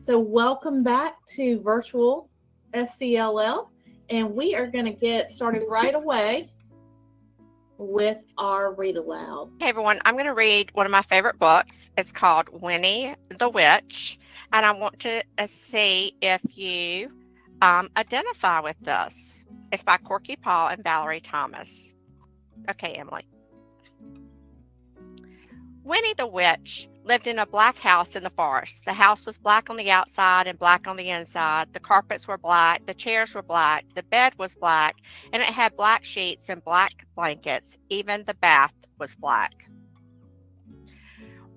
So, welcome back to virtual SCLL, and we are going to get started right away with our read aloud. Hey everyone, I'm going to read one of my favorite books. It's called Winnie the Witch, and I want to see if you identify with this. It's by Corky Paul and Valerie Thomas. Okay, Emily. Winnie the Witch lived in a black house in the forest. The house was black on the outside and black on the inside. The carpets were black, the chairs were black, the bed was black, and it had black sheets and black blankets. Even the bath was black.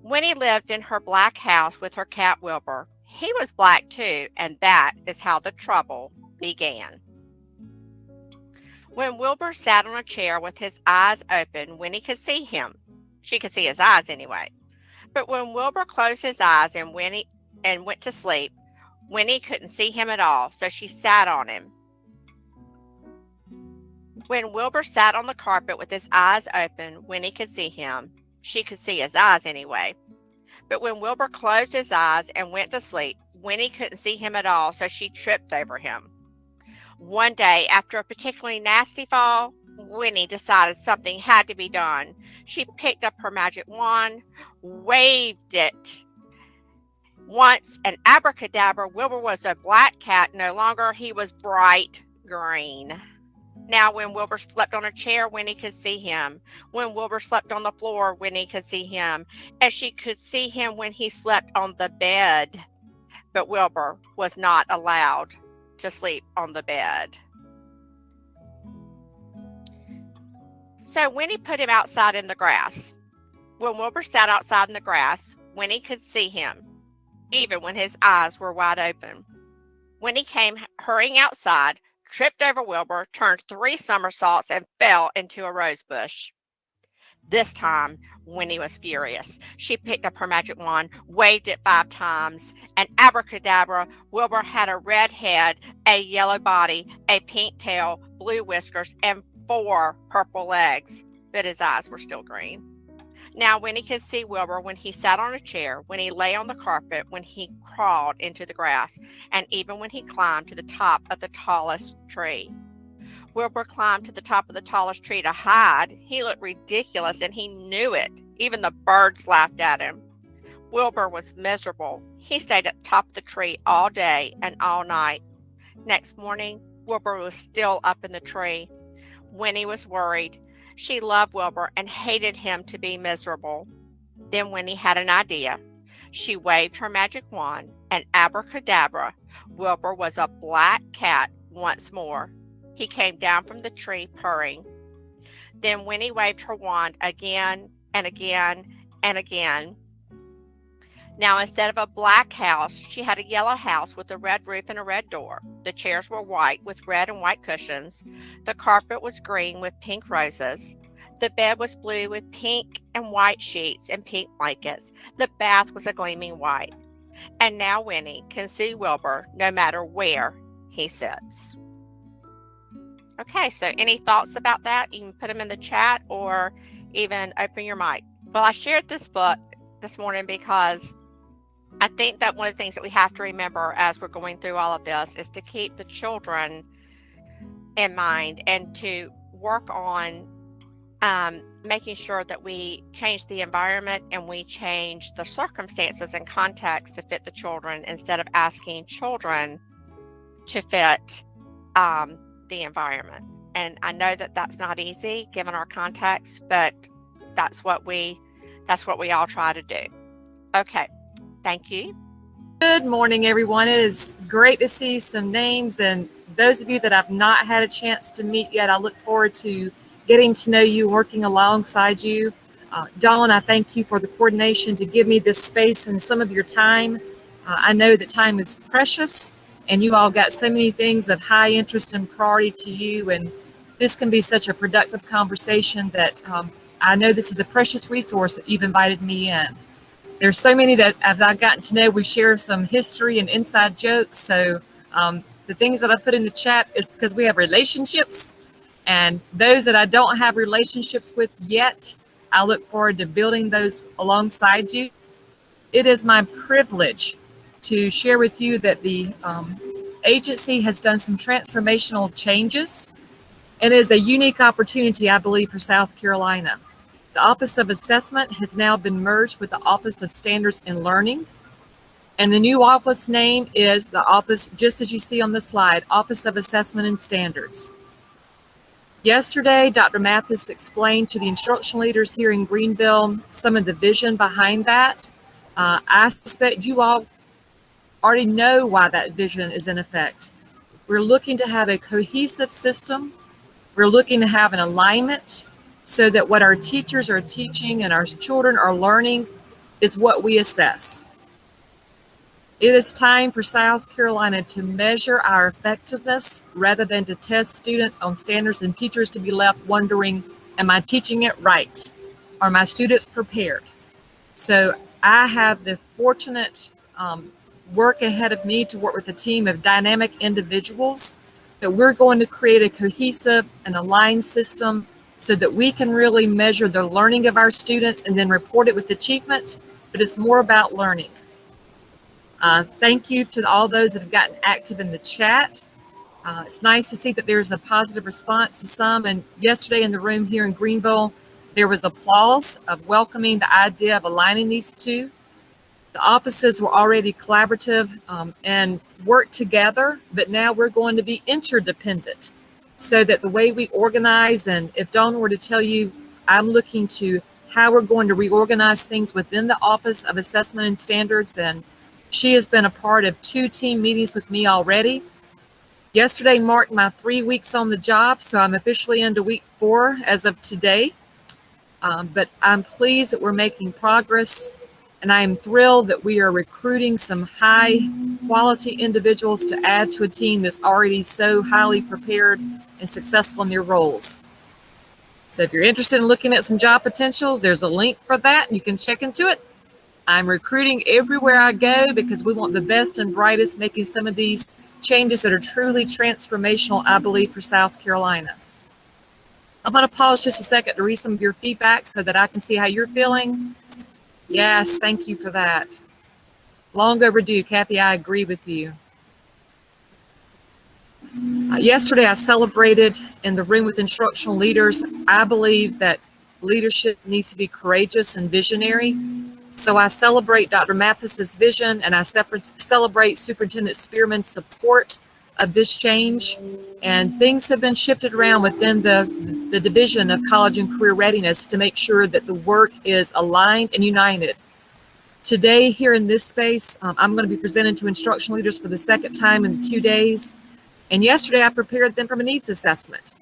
Winnie lived in her black house with her cat Wilbur. He was black too, and that is how the trouble began. When Wilbur sat on a chair with his eyes open, Winnie could see him. She could see his eyes anyway. But when Wilbur closed his eyes and went to sleep, Winnie couldn't see him at all, so she sat on him. When Wilbur sat on the carpet with his eyes open, Winnie could see him. She could see his eyes anyway. But when Wilbur closed his eyes and went to sleep, Winnie couldn't see him at all, so she tripped over him. One day, after a particularly nasty fall, Winnie decided something had to be done. She picked up her magic wand, waved it once, and abracadabra, Wilbur was a black cat. No longer, he was bright green. Now, when Wilbur slept on a chair, Winnie could see him. When Wilbur slept on the floor, Winnie could see him. And she could see him when he slept on the bed. But Wilbur was not allowed to sleep on the bed. So Winnie put him outside in the grass. When Wilbur sat outside in the grass, Winnie could see him, even when his eyes were wide open. Winnie came hurrying outside, tripped over Wilbur, turned 3 somersaults, and fell into a rose bush. This time, Winnie was furious. She picked up her magic wand, waved it 5 times, and abracadabra, Wilbur had a red head, a yellow body, a pink tail, blue whiskers, and 4 purple legs, but his eyes were still green. Now Winnie could see Wilbur when he sat on a chair, when he lay on the carpet, when he crawled into the grass, and even when he climbed to the top of the tallest tree. Wilbur climbed to the top of the tallest tree to hide. He looked ridiculous, and he knew it. Even the birds laughed at him. Wilbur was miserable. He stayed at the top of the tree all day and all night. Next morning, Wilbur was still up in the tree. Winnie was worried. She loved Wilbur and hated him to be miserable. Then Winnie had an idea. She waved her magic wand, and abracadabra, Wilbur was a black cat once more. He came down from the tree purring. Then Winnie waved her wand again and again and again. Now, instead of a black house, she had a yellow house with a red roof and a red door. The chairs were white with red and white cushions. The carpet was green with pink roses. The bed was blue with pink and white sheets and pink blankets. The bath was a gleaming white. And now Winnie can see Wilbur no matter where he sits. Okay, so any thoughts about that? You can put them in the chat or even open your mic. Well, I shared this book this morning because I think that one of the things that we have to remember as we're going through all of this is to keep the children in mind and to work on making sure that we change the environment and we change the circumstances and context to fit the children instead of asking children to fit the environment. And I know that that's not easy given our context, but that's what we all try to do. Okay. Thank you. Good morning, everyone. It is great to see some names, and those of you that I've not had a chance to meet yet, I look forward to getting to know you, working alongside you. Dawn, I thank you for the coordination to give me this space and some of your time. I know that time is precious, and you all got so many things of high interest and priority to you, and this can be such a productive conversation that I know this is a precious resource that you've invited me in. There's so many that, as I've gotten to know, we share some history and inside jokes. So the things that I put in the chat is because we have relationships, and those that I don't have relationships with yet, I look forward to building those alongside you. It is my privilege to share with you that the agency has done some transformational changes, and it is a unique opportunity, I believe, for South Carolina. The Office of Assessment has now been merged with the Office of Standards and Learning, and the new office name is the office, just as you see on the slide, Office of Assessment and Standards. Yesterday, Dr. Mathis explained to the instructional leaders here in Greenville some of the vision behind that. I suspect you all already know why that vision is in effect. We're looking to have a cohesive system. We're looking to have an alignment so that what our teachers are teaching and our children are learning is what we assess. It is time for South Carolina to measure our effectiveness rather than to test students on standards and teachers to be left wondering, am I teaching it right? Are my students prepared? So I have the fortunate work ahead of me to work with a team of dynamic individuals that we're going to create a cohesive and aligned system so that we can really measure the learning of our students and then report it with achievement, but it's more about learning. Thank you to all those that have gotten active in the chat. It's nice to see that there's a positive response to some, and yesterday in the room here in Greenville, there was applause of welcoming the idea of aligning these two. The offices were already collaborative and worked together, but now we're going to be interdependent so that the way we organize, and if Dawn were to tell you, I'm looking to how we're going to reorganize things within the Office of Assessment and Standards, and she has been a part of 2 team meetings with me already. Yesterday marked my 3 weeks on the job, so I'm officially into week 4 as of today. But I'm pleased that we're making progress, and I am thrilled that we are recruiting some high quality individuals to add to a team that's already so highly prepared and successful in their roles. So if you're interested in looking at some job potentials, there's a link for that. You can check into it. I'm recruiting everywhere I go because we want the best and brightest making some of these changes that are truly transformational, I believe, for South Carolina. I'm going to pause just a second to read some of your feedback so that I can see how you're feeling. Yes, thank you for that. Long overdue, Kathy, I agree with you. Yesterday, I celebrated in the room with instructional leaders. I believe that leadership needs to be courageous and visionary. So I celebrate Dr. Mathis's vision, and I celebrate Superintendent Spearman's support of this change. And things have been shifted around within the Division of College and Career Readiness to make sure that the work is aligned and united. Today, here in this space, I'm going to be presenting to instructional leaders for the second time in 2 days. And yesterday, I prepared them from a needs assessment.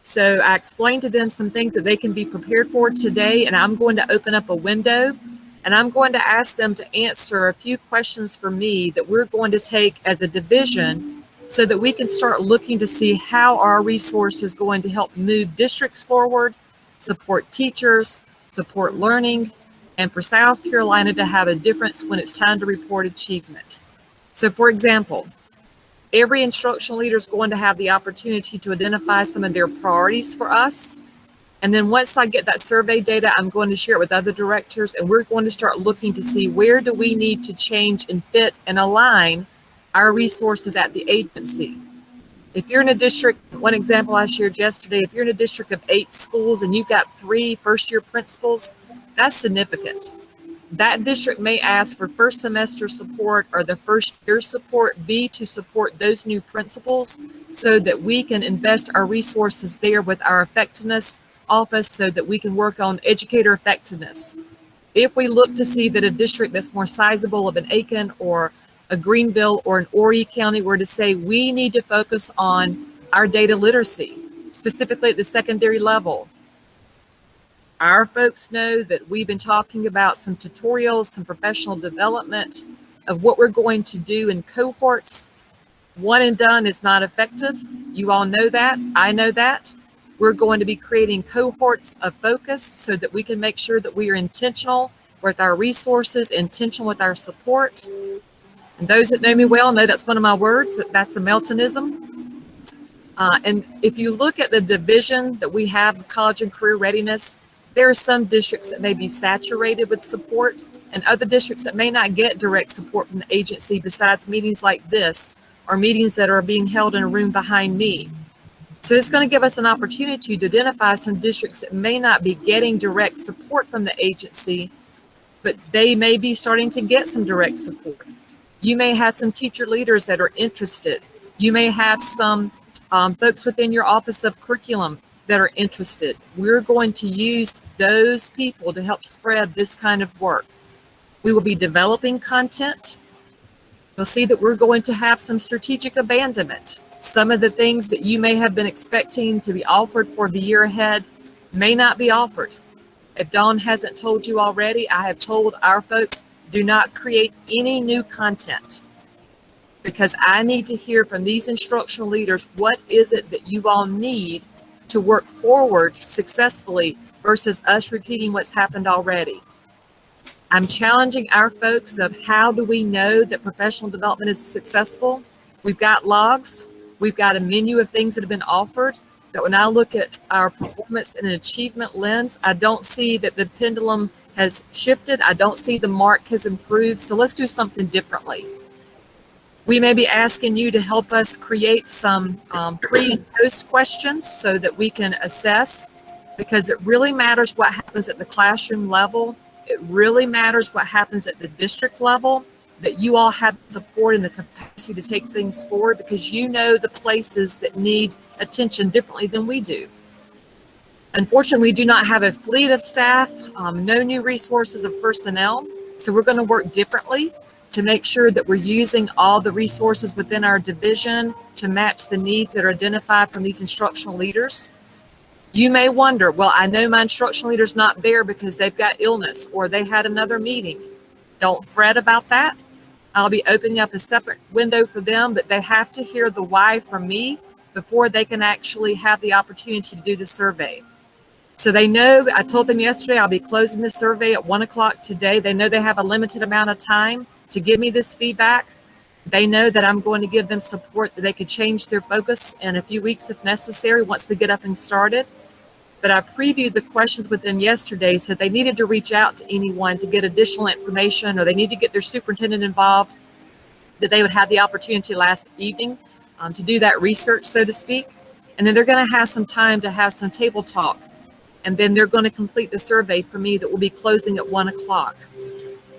So I explained to them some things that they can be prepared for today, and I'm going to open up a window, and I'm going to ask them to answer a few questions for me that we're going to take as a division so that we can start looking to see how our resource is going to help move districts forward, support teachers, support learning, and for South Carolina to have a difference when it's time to report achievement. So for example, every instructional leader is going to have the opportunity to identify some of their priorities for us. And then once I get that survey data, I'm going to share it with other directors, and we're going to start looking to see where do we need to change and fit and align our resources at the agency. If you're in a district, one example I shared yesterday, if you're in a district of 8 schools and you've got 3 first-year principals, that's significant. That district may ask for first semester support or the first year support be to support those new principals so that we can invest our resources there with our effectiveness office so that we can work on educator effectiveness. If we look to see that a district that's more sizable of an Aiken or a Greenville or an Horry County were to say we need to focus on our data literacy, specifically at the secondary level. Our folks know that we've been talking about some tutorials, some professional development of what we're going to do in cohorts. One and done is not effective. You all know that. I know that. We're going to be creating cohorts of focus so that we can make sure that we are intentional with our resources, intentional with our support. And those that know me well know that's one of my words, that's a Meltonism. And if you look at the division that we have of college and career readiness, there are some districts that may be saturated with support, and other districts that may not get direct support from the agency besides meetings like this or meetings that are being held in a room behind me. So it's going to give us an opportunity to identify some districts that may not be getting direct support from the agency, but they may be starting to get some direct support. You may have some teacher leaders that are interested. You may have some folks within your Office of Curriculum that are interested. We're going to use those people to help spread this kind of work. We will be developing content. You'll see that we're going to have some strategic abandonment. Some of the things that you may have been expecting to be offered for the year ahead may not be offered. If Dawn hasn't told you already, I have told our folks, do not create any new content, because I need to hear from these instructional leaders, what is it that you all need to work forward successfully versus us repeating what's happened already. I'm challenging our folks of how do we know that professional development is successful? We've got logs. We've got a menu of things that have been offered, that when I look at our performance in an achievement lens, I don't see that the pendulum has shifted. I don't see the mark has improved. So let's do something differently. We may be asking you to help us create some pre and post questions so that we can assess, because it really matters what happens at the classroom level. It really matters what happens at the district level, that you all have support and the capacity to take things forward, because you know the places that need attention differently than we do. Unfortunately, we do not have a fleet of staff, no new resources of personnel. So we're going to work differently to make sure that we're using all the resources within our division to match the needs that are identified from these instructional leaders. You may wonder, well, I know my instructional leader's not there because they've got illness or they had another meeting. Don't fret about that. I'll be opening up a separate window for them, but they have to hear the why from me before they can actually have the opportunity to do the survey. So they know, I told them yesterday, I'll be closing the survey at 1 o'clock today. They know they have a limited amount of time to give me this feedback. They know that I'm going to give them support that they could change their focus in a few weeks if necessary once we get up and started. But I previewed the questions with them yesterday, so they needed to reach out to anyone to get additional information, or they need to get their superintendent involved, that they would have the opportunity last evening to do that research, so to speak. And then they're going to have some time to have some table talk. And then they're going to complete the survey for me that will be closing at 1 o'clock.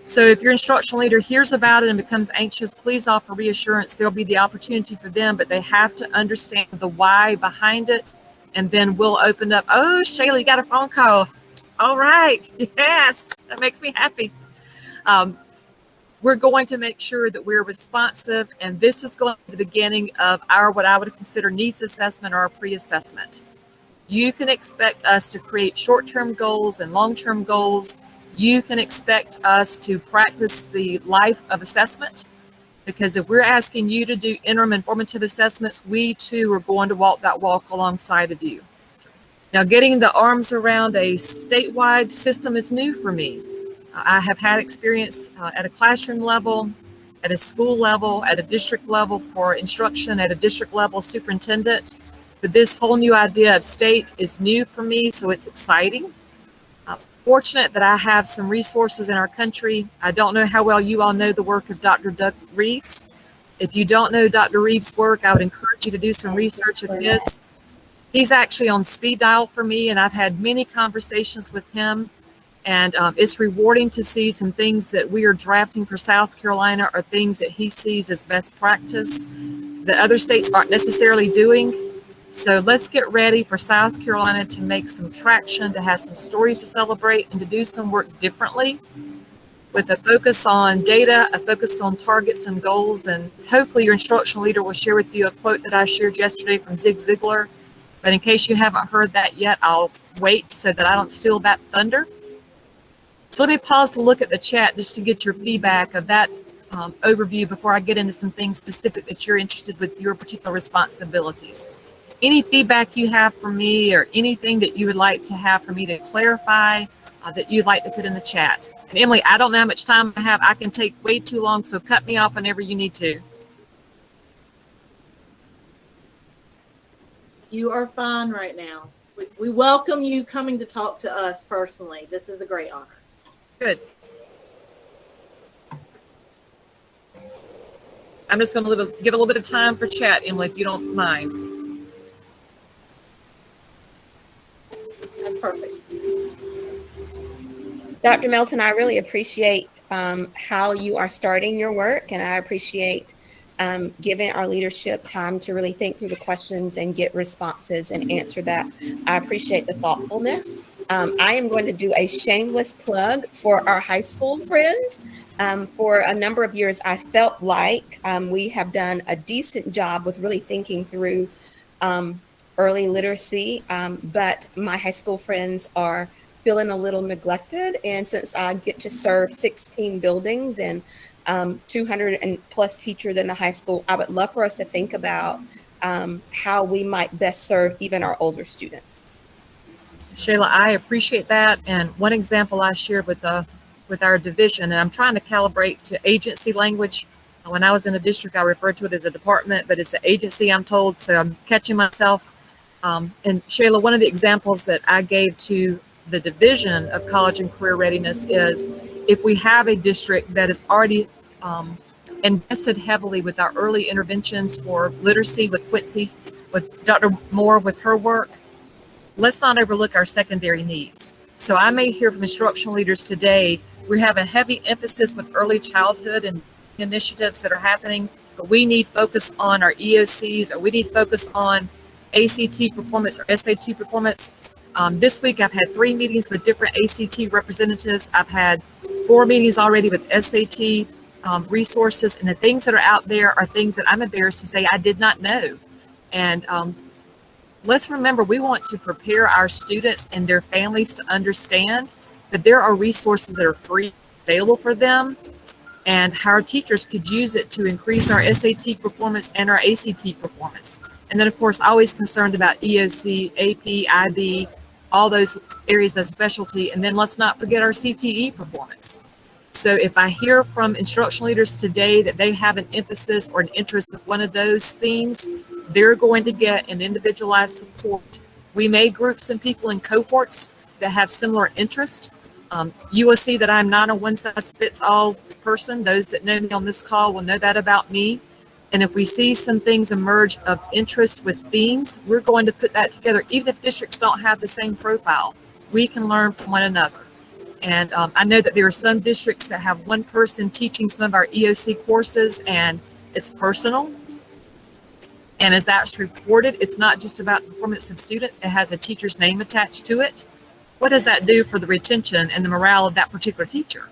So if your instructional leader hears about it and becomes anxious, please offer reassurance. There'll be the opportunity for them, but they have to understand the why behind it. And then we'll open up. Oh, Shayla, you got a phone call. All right. Yes, that makes me happy. We're going to make sure that we're responsive. And this is going to be the beginning of our, what I would consider needs assessment or a pre-assessment. You can expect us to create short-term goals and long-term goals. You can expect us to practice the life of assessment, because if we're asking you to do interim and formative assessments, we too are going to walk that walk alongside of you. Now, getting the arms around a statewide system is new for me. I have had experience at a classroom level, at a school level, at a district level for instruction, at a district level superintendent. But this whole new idea of state is new for me, so it's exciting. Fortunate that I have some resources in our country. I don't know how well you all know the work of Dr. Doug Reeves. If you don't know Dr. Reeves' work, I would encourage you to do some research of his. He's actually on speed dial for me, and I've had many conversations with him. And it's rewarding to see some things that we are drafting for South Carolina are things that he sees as best practice that other states aren't necessarily doing. So let's get ready for South Carolina to make some traction, to have some stories to celebrate, and to do some work differently with a focus on data, a focus on targets and goals. And hopefully your instructional leader will share with you a quote that I shared yesterday from Zig Ziglar. But in case you haven't heard that yet, I'll wait so that I don't steal that thunder. So let me pause to look at the chat just to get your feedback of that overview before I get into some things specific that you're interested with your particular responsibilities. Any feedback you have for me or anything that you would like to have for me to clarify that you'd like to put in the chat. And Emily, I don't know how much time I have. I can take way too long, so cut me off whenever you need to. You are fine right now. We welcome you coming to talk to us personally. This is a great honor. Good. I'm just going to give a little bit of time for chat, Emily, if you don't mind. That's perfect. Dr. Melton, I really appreciate how you are starting your work, and I appreciate giving our leadership time to really think through the questions and get responses and answer that. I appreciate the thoughtfulness. I am going to do a shameless plug for our high school friends. For a number of years, I felt like we have done a decent job with really thinking through early literacy, but my high school friends are feeling a little neglected. And since I get to serve 16 buildings and 200 and plus teachers in the high school, I would love for us to think about how we might best serve even our older students. Shayla, I appreciate that. And one example I shared with our division, and I'm trying to calibrate to agency language. When I was in a district, I referred to it as a department, but it's an agency, I'm told, so I'm catching myself. And Shayla, one of the examples that I gave to the division of college and career readiness is if we have a district that is already invested heavily with our early interventions for literacy with Quincy, with Dr. Moore, with her work, let's not overlook our secondary needs. So I may hear from instructional leaders today, we have a heavy emphasis with early childhood and initiatives that are happening, but we need focus on our EOCs, or we need focus on ACT performance or SAT performance. This week, I've had 3 meetings with different ACT representatives. I've had 4 meetings already with SAT resources, and the things that are out there are things that I'm embarrassed to say I did not know. And let's remember, we want to prepare our students and their families to understand that there are resources that are free, available for them, and how our teachers could use it to increase our SAT performance and our ACT performance. And then, of course, always concerned about EOC, AP, IB, all those areas of specialty. And then let's not forget our CTE performance. So if I hear from instructional leaders today that they have an emphasis or an interest with one of those themes, they're going to get an individualized support. We may group some people in cohorts that have similar interest. You will see that I'm not a one-size-fits-all person. Those that know me on this call will know that about me. And if we see some things emerge of interest with themes, we're going to put that together. Even if districts don't have the same profile, we can learn from one another. And I know that there are some districts that have one person teaching some of our EOC courses, and it's personal. And as that's reported, it's not just about the performance of students, it has a teacher's name attached to it. What does that do for the retention and the morale of that particular teacher?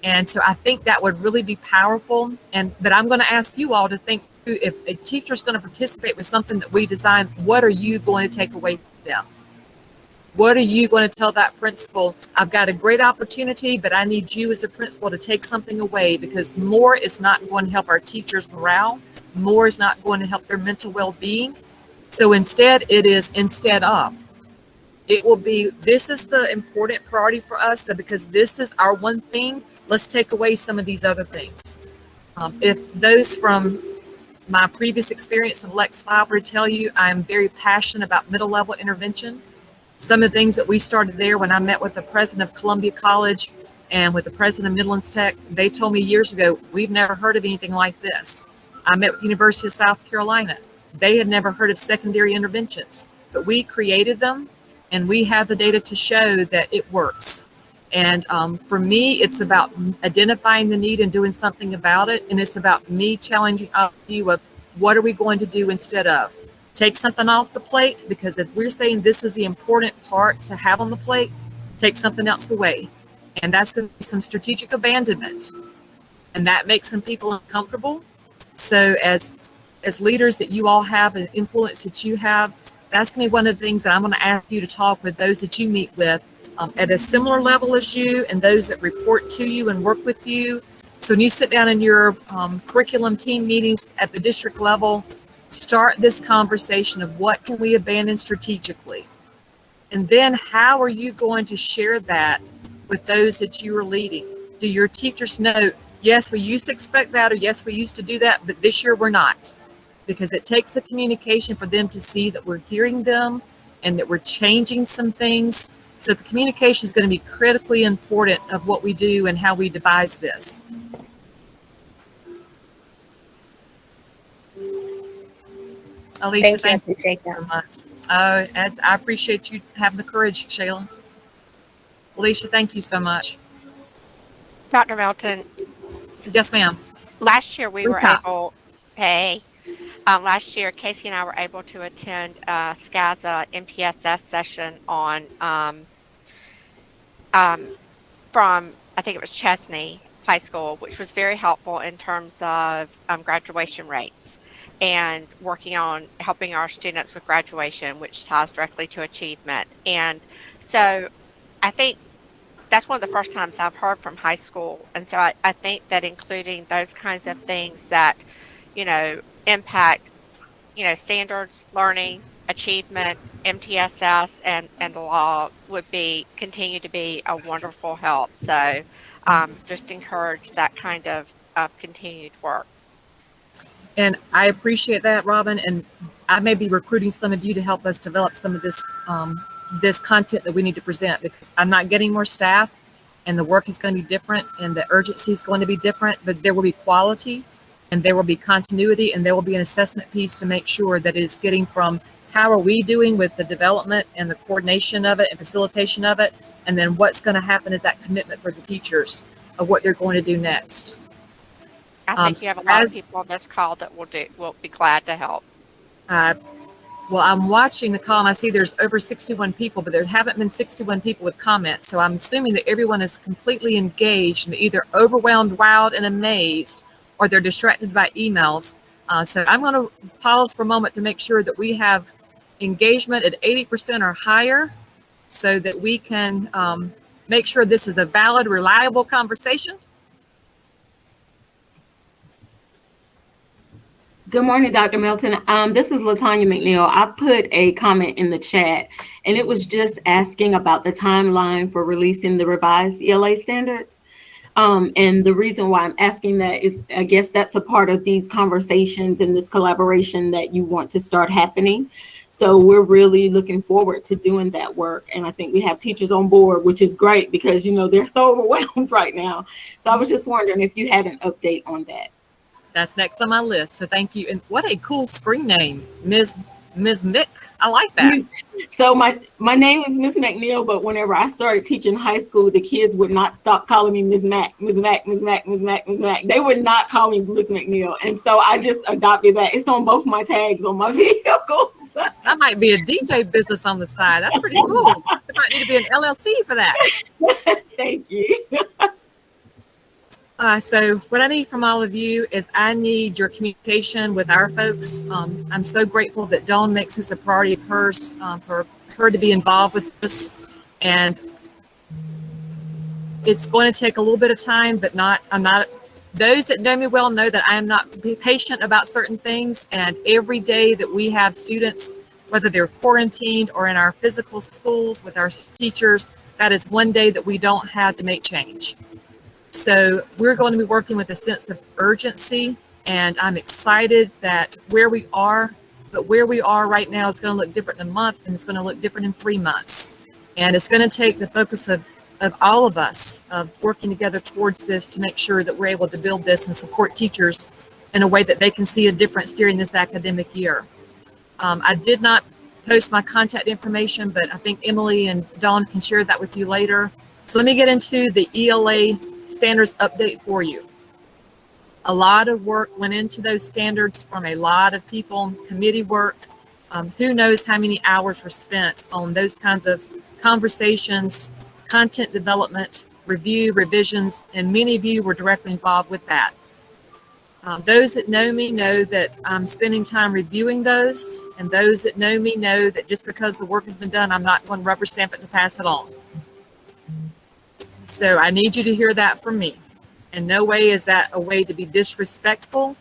And so I think that would really be powerful. But I'm going to ask you all to think through, if a teacher is going to participate with something that we design, what are you going to take away from them? What are you going to tell that principal? I've got a great opportunity, but I need you as a principal to take something away, because more is not going to help our teachers' morale. More is not going to help their mental well-being. So instead, it is instead of. It will be, this is the important priority for us. So because this is our one thing, let's take away some of these other things. If those from my previous experience in Lex 5 would tell you, I'm very passionate about middle level intervention. Some of the things that we started there, when I met with the president of Columbia College and with the president of Midlands Tech, they told me years ago, we've never heard of anything like this. I met with the University of South Carolina. They had never heard of secondary interventions, but we created them, and we have the data to show that it works. And for me, it's about identifying the need and doing something about it. And it's about me challenging you of what are we going to do instead of. Take something off the plate, because if we're saying this is the important part to have on the plate, take something else away. And that's going to be some strategic abandonment. And that makes some people uncomfortable. So as leaders that you all have, an influence that you have, that's going to be one of the things that I'm going to ask you to talk with those that you meet with at a similar level as you, and those that report to you and work with you. So when you sit down in your curriculum team meetings at the district level, start this conversation of what can we abandon strategically? And then how are you going to share that with those that you are leading? Do your teachers know, yes, we used to expect that, or yes, we used to do that, but this year we're not? Because it takes the communication for them to see that we're hearing them and that we're changing some things. So the communication is going to be critically important of what we do and how we devise this. Alicia, Thank you. I thank you appreciate so that. much. And I appreciate you having the courage, Shayla. Alicia, thank you so much. Dr. Melton, Yes, ma'am. last year we Three were cups. able, hey, last year Casey and I were able to attend SCASA MTSS session on um, from, I think it was Chesney High School, which was very helpful in terms of graduation rates and working on helping our students with graduation, which ties directly to achievement. And so I think that's one of the first times I've heard from high school. And so I think that including those kinds of things that, impact, standards, learning, achievement, MTSS, and the law would be continue to be a wonderful help. So just encourage that kind of continued work. And I appreciate that, Robin. And I may be recruiting some of you to help us develop some of this content that we need to present, because I'm not getting more staff, and the work is going to be different, and the urgency is going to be different. But there will be quality, and there will be continuity, and there will be an assessment piece to make sure that it's getting from how are we doing with the development and the coordination of it and facilitation of it, and then what's going to happen is that commitment for the teachers of what they're going to do next. I think you have a lot of As people on this call that will be glad to help. Well, I'm watching the call and I see there's over 61 people, but there haven't been 61 people with comments. So I'm assuming that everyone is completely engaged and either overwhelmed, wowed, and amazed, or they're distracted by emails. So I'm going to pause for a moment to make sure that we have engagement at 80% or higher, so that we can make sure this is a valid, reliable conversation. Good morning, Dr. Melton. This is Latanya McNeil. I put a comment in the chat, and it was just asking about the timeline for releasing the revised ELA standards. And the reason why I'm asking that is, I guess that's a part of these conversations and this collaboration that you want to start happening. So we're really looking forward to doing that work. And I think we have teachers on board, which is great because, they're so overwhelmed right now. So I was just wondering if you had an update on that. That's next on my list. So thank you. And what a cool screen name, Ms. Mick. I like that. So my name is Miss McNeil, but whenever I started teaching high school, the kids would not stop calling me Ms. Mac, Ms. Mac, Ms. Mac, Ms. Mac, Ms. Mac. They would not call me Miss McNeil. And so I just adopted that. It's on both my tags on my vehicles. That might be a DJ business on the side. That's pretty cool. There might need to be an LLC for that. Thank you. So what I need from all of you is I need your communication with our folks. I'm so grateful that Dawn makes this a priority of hers, for her to be involved with this. And it's going to take a little bit of time, but those that know me well know that I am not patient about certain things. And every day that we have students, whether they're quarantined or in our physical schools with our teachers, that is one day that we don't have to make change. So we're going to be working with a sense of urgency, and I'm excited that where we are right now is going to look different in a month, and it's going to look different in 3 months. And it's going to take the focus of all of us of working together towards this to make sure that we're able to build this and support teachers in a way that they can see a difference during this academic year. I did not post my contact information, but I think Emily and Dawn can share that with you later. So let me get into the ELA standards update for you. A lot of work went into those standards from a lot of people, committee work. Who knows how many hours were spent on those kinds of conversations, content development, review, revisions, and many of you were directly involved with that. Those that know me know that I'm spending time reviewing those, and those that know me know that just because the work has been done, I'm not going to rubber stamp it to pass it on. So I need you to hear that from me. In no way is that a way to be disrespectful,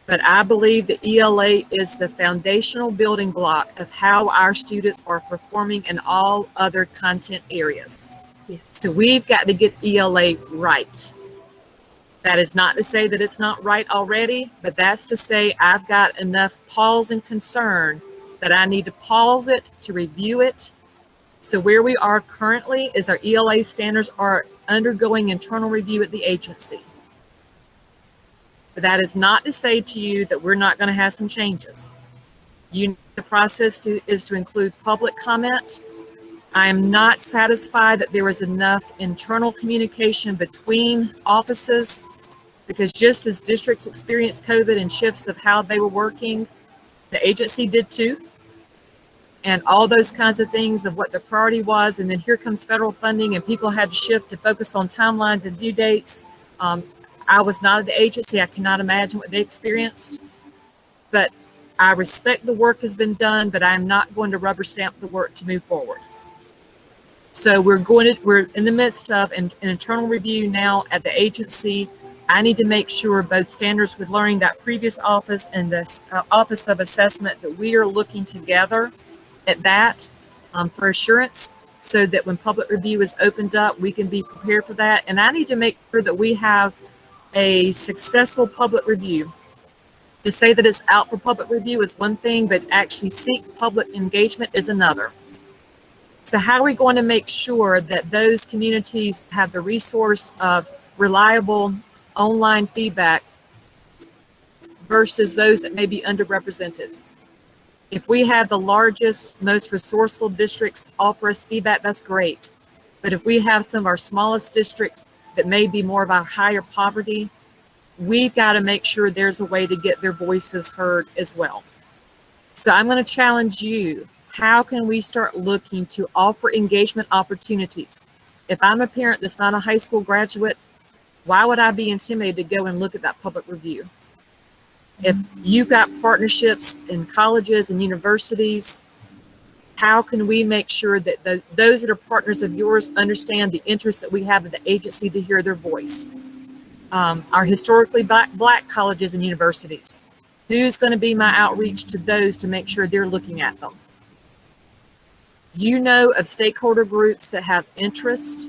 but I believe that ELA is the foundational building block of how our students are performing in all other content areas. Yes. So we've got to get ELA right. That is not to say that it's not right already, but that's to say I've got enough pause and concern that I need to pause it, to review it. So where we are currently is our ELA standards are undergoing internal review at the agency. But that is not to say to you that we're not going to have some changes. The process is to include public comment. I am not satisfied that there was enough internal communication between offices, because just as districts experienced COVID and shifts of how they were working, the agency did too. And all those kinds of things of what the priority was. And then here comes federal funding and people had to shift to focus on timelines and due dates. I was not at the agency. I cannot imagine what they experienced, but I respect the work has been done, but I'm not going to rubber stamp the work to move forward. So we're in the midst of an internal review now at the agency. I need to make sure both Standards with Learning, that previous office, and this Office of Assessment, that we are looking together at that for assurance, so that when public review is opened up, we can be prepared for that. And I need to make sure that we have a successful public review. To say that it's out for public review is one thing, but to actually seek public engagement is another. So how are we going to make sure that those communities have the resource of reliable online feedback versus those that may be underrepresented? If we have the largest, most resourceful districts offer us feedback, that's great. But if we have some of our smallest districts that may be more of our higher poverty, we've got to make sure there's a way to get their voices heard as well. So I'm going to challenge you. How can we start looking to offer engagement opportunities? If I'm a parent that's not a high school graduate, why would I be intimidated to go and look at that public review? If you've got partnerships in colleges and universities, how can we make sure that those that are partners of yours understand the interest that we have in the agency to hear their voice? Our historically black colleges and universities, who's going to be my outreach to those to make sure they're looking at them? You know of stakeholder groups that have interest.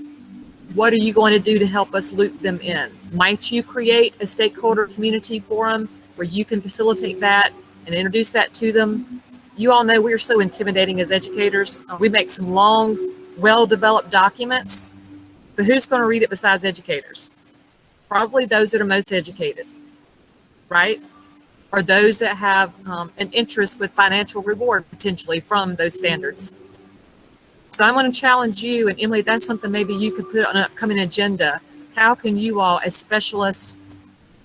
What are you going to do to help us loop them in? Might you create a stakeholder community forum where you can facilitate that and introduce that to them? You all know we're so intimidating as educators. We make some long, well-developed documents, but who's going to read it besides educators? Probably those that are most educated, right? Or those that have an interest with financial reward potentially from those standards. So I'm going to challenge you, and Emily, that's something maybe you could put on an upcoming agenda. How can you all, as specialists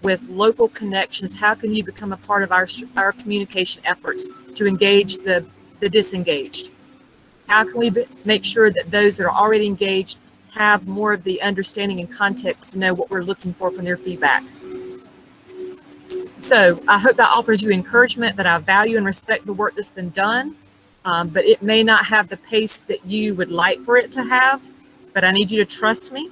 with local connections, how can you become a part of our communication efforts to engage the disengaged? How can we make sure that those that are already engaged have more of the understanding and context to know what we're looking for from their feedback? So I hope that offers you encouragement that I value and respect the work that's been done. But it may not have the pace that you would like for it to have, but I need you to trust me.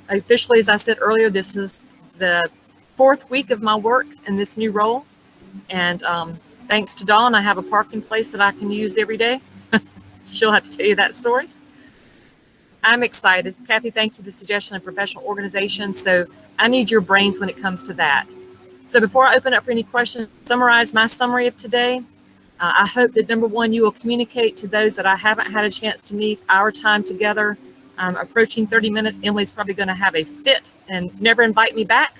Officially, as I said earlier, this is the 4th week of my work in this new role. And thanks to Dawn, I have a parking place that I can use every day. She'll have to tell you that story. I'm excited. Kathy, thank you for the suggestion of professional organization. So I need your brains when it comes to that. So before I open up for any questions, summarize my summary of today. I hope that number one, you will communicate to those that I haven't had a chance to meet our time together. Approaching 30 minutes, Emily's probably going to have a fit and never invite me back.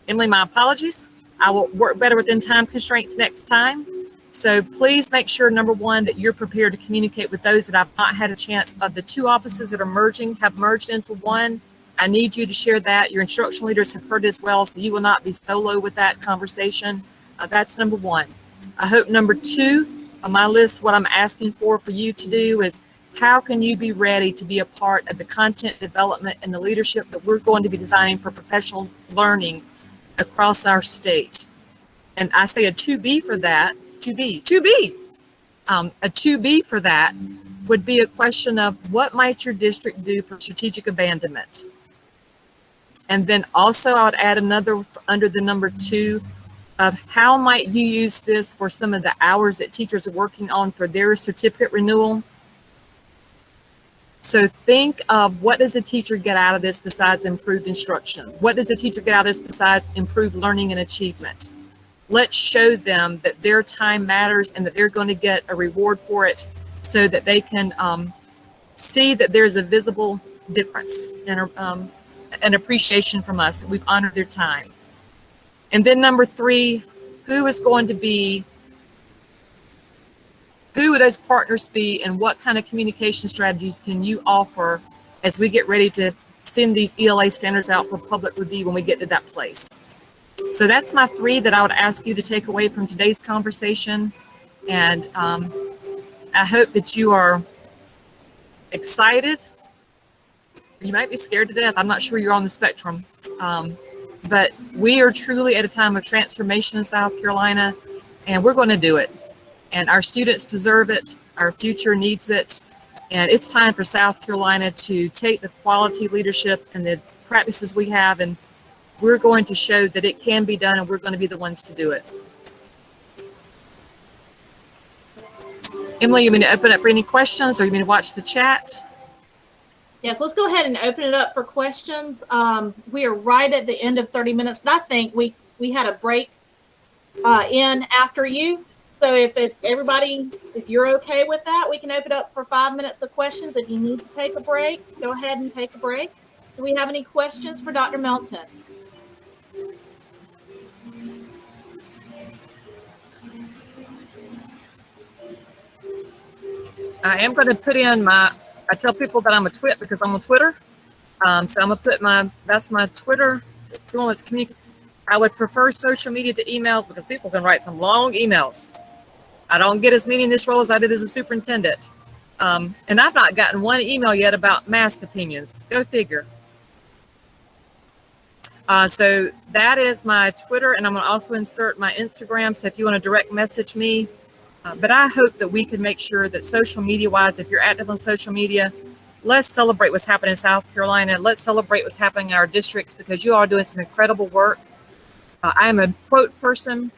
Emily, my apologies. I will work better within time constraints next time. So please make sure, number one, that you're prepared to communicate with those that I've not had a chance of. The 2 offices that are have merged into one. I need you to share that. Your instructional leaders have heard as well, so you will not be solo with that conversation. That's number one. I hope number 2 on my list, what I'm asking for you to do is, how can you be ready to be a part of the content development and the leadership that we're going to be designing for professional learning across our state? And I say a 2B for that, a 2B for that would be a question of, what might your district do for strategic abandonment? And then also I would add another under the number 2 of, how might you use this for some of the hours that teachers are working on for their certificate renewal? So think of, what does a teacher get out of this besides improved instruction? What does a teacher get out of this besides improved learning and achievement? Let's show them that their time matters and that they're going to get a reward for it, so that they can see that there's a visible difference and an appreciation from us, that we've honored their time. And then number 3, who is going to be who would those partners be, and what kind of communication strategies can you offer as we get ready to send these ELA standards out for public review when we get to that place? So that's my 3 that I would ask you to take away from today's conversation. And I hope that you are excited. You might be scared to death. I'm not sure you're on the spectrum. But we are truly at a time of transformation in South Carolina, and we're going to do it. And our students deserve it. Our future needs it. And it's time for South Carolina to take the quality leadership and the practices we have, and we're going to show that it can be done, and we're going to be the ones to do it. Emily, you mean to open up for any questions, or you mean to watch the chat? Yes, let's go ahead and open it up for questions. We are right at the end of 30 minutes, but I think we had a break in after you. So if everybody, if you're okay with that, we can open up for 5 minutes of questions. If you need to take a break, go ahead and take a break. Do we have any questions for Dr. Melton? I am going to put in I tell people that I'm a twit because I'm on Twitter. So I'm going to put that's my Twitter. It's the one that's I would prefer social media to emails because people can write some long emails. I don't get as many in this role as I did as a superintendent. And I've not gotten one email yet about mask opinions. Go figure. So that is my Twitter, and I'm going to also insert my Instagram. So if you want to direct message me, but I hope that we can make sure that social media wise, if you're active on social media, let's celebrate what's happening in South Carolina. Let's celebrate what's happening in our districts, because you all are doing some incredible work. I am a quote person,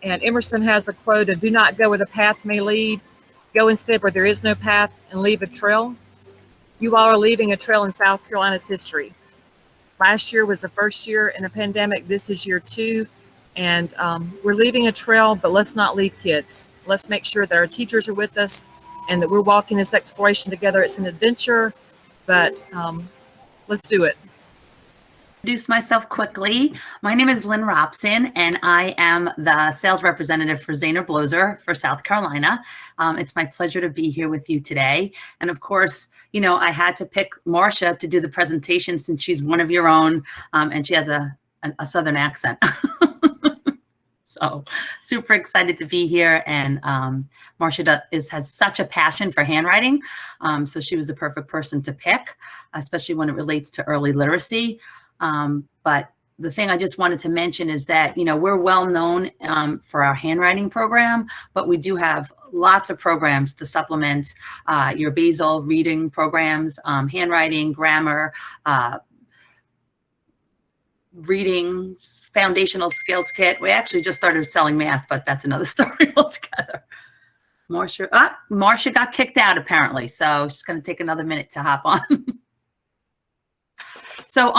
and Emerson has a quote of, "Do not go where the path may lead. Go instead where there is no path, and leave a trail." You all are leaving a trail in South Carolina's history. Last year was the first year in a pandemic. This is year 2. And we're leaving a trail, but let's not leave kids. Let's make sure that our teachers are with us and that we're walking this exploration together. It's an adventure, but let's do it. Introduce myself quickly. My name is Lynn Robson, and I am the sales representative for Zaner Bloser for South Carolina. It's my pleasure to be here with you today. And of course, you know, I had to pick Marcia to do the presentation since she's one of your own, and she has a Southern accent. So super excited to be here. And Marcia has such a passion for handwriting. So she was the perfect person to pick, especially when it relates to early literacy. But the thing I just wanted to mention is that, you know, we're well known for our handwriting program, but we do have lots of programs to supplement your basal reading programs, handwriting, grammar, reading, foundational skills kit. We actually just started selling math, but that's another story altogether. Marcia got kicked out apparently, so she's going to take another minute to hop on. So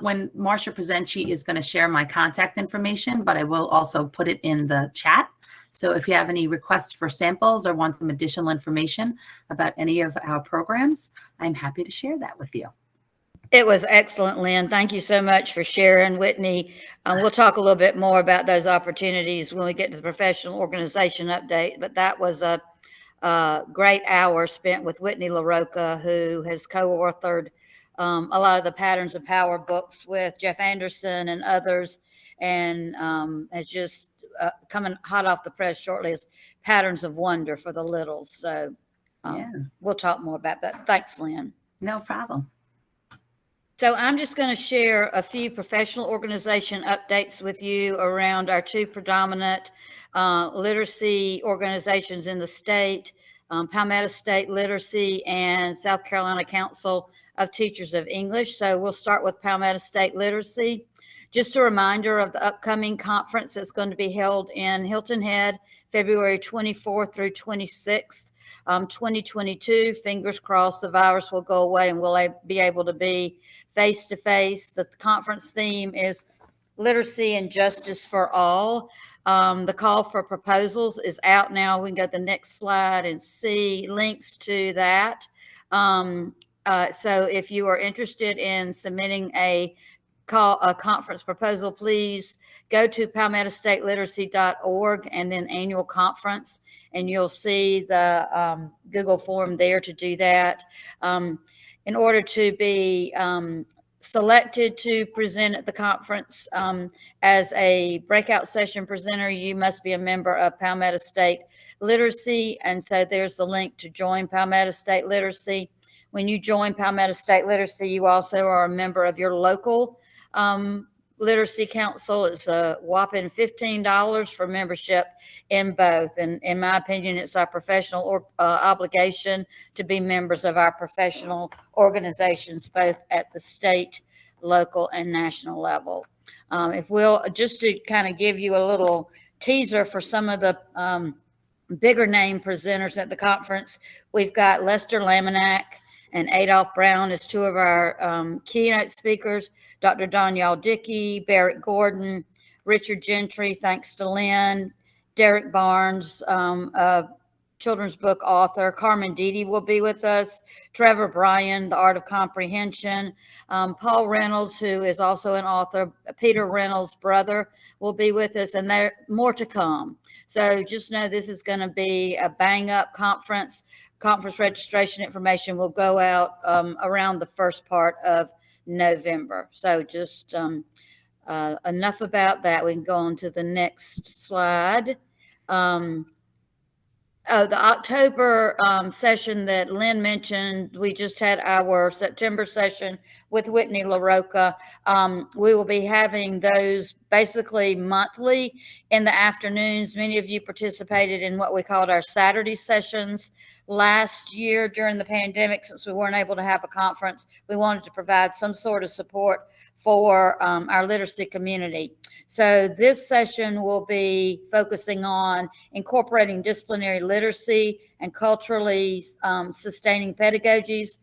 when Marcia presents, she is going to share my contact information, but I will also put it in the chat. So if you have any requests for samples or want some additional information about any of our programs, I'm happy to share that with you. It was excellent, Lynn. Thank you so much for sharing, Whitney. We'll talk a little bit more about those opportunities when we get to the professional organization update, but that was a great hour spent with Whitney LaRocca, who has co-authored a lot of the Patterns of Power books with Jeff Anderson and others, and has just coming hot off the press shortly as Patterns of Wonder for the Littles. So yeah, we'll talk more about that. Thanks, Lynn. No problem. So I'm just going to share a few professional organization updates with you around our 2 predominant literacy organizations in the state, Palmetto State Literacy and South Carolina Council of Teachers of English. So we'll start with Palmetto State Literacy. Just a reminder of the upcoming conference that's going to be held in Hilton Head, February 24th through 26th, 2022. Fingers crossed the virus will go away and we'll be able to be face-to-face. The conference theme is Literacy and Justice for All. The call for proposals is out now. We can go to the next slide and see links to that. So if you are interested in submitting a call a conference proposal, please go to palmettastateliteracy.org and then annual conference, and you'll see the Google form there to do that. In order to be selected to present at the conference as a breakout session presenter, you must be a member of Palmetto State Literacy. And so there's the link to join Palmetto State Literacy. When you join Palmetto State Literacy, you also are a member of your local literacy council. It's a whopping $15 for membership in both. And in my opinion, it's our professional obligation to be members of our professional organizations, both at the state, local, and national level. If we'll just to kind of give you a little teaser for some of the bigger name presenters at the conference, we've got Lester Laminack and Adolph Brown as two of our keynote speakers, Dr. Donyal Dickey, Barrett Gordon, Richard Gentry, thanks to Lynn, Derek Barnes, a children's book author, Carmen Dede will be with us, Trevor Bryan, The Art of Comprehension, Paul Reynolds, who is also an author, Peter Reynolds' brother will be with us, and there more to come. So just know this is going to be a bang-up conference. Conference registration information will go out around the first part of November. So just enough about that. We can go on to the next slide. The October session that Lynn mentioned, we just had our September session with Whitney LaRocca. We will be having those basically monthly in the afternoons. Many of you participated in what we called our Saturday sessions last year during the pandemic. Since we weren't able to have a conference, we wanted to provide some sort of support for our literacy community. So this session will be focusing on incorporating disciplinary literacy and culturally sustaining pedagogies,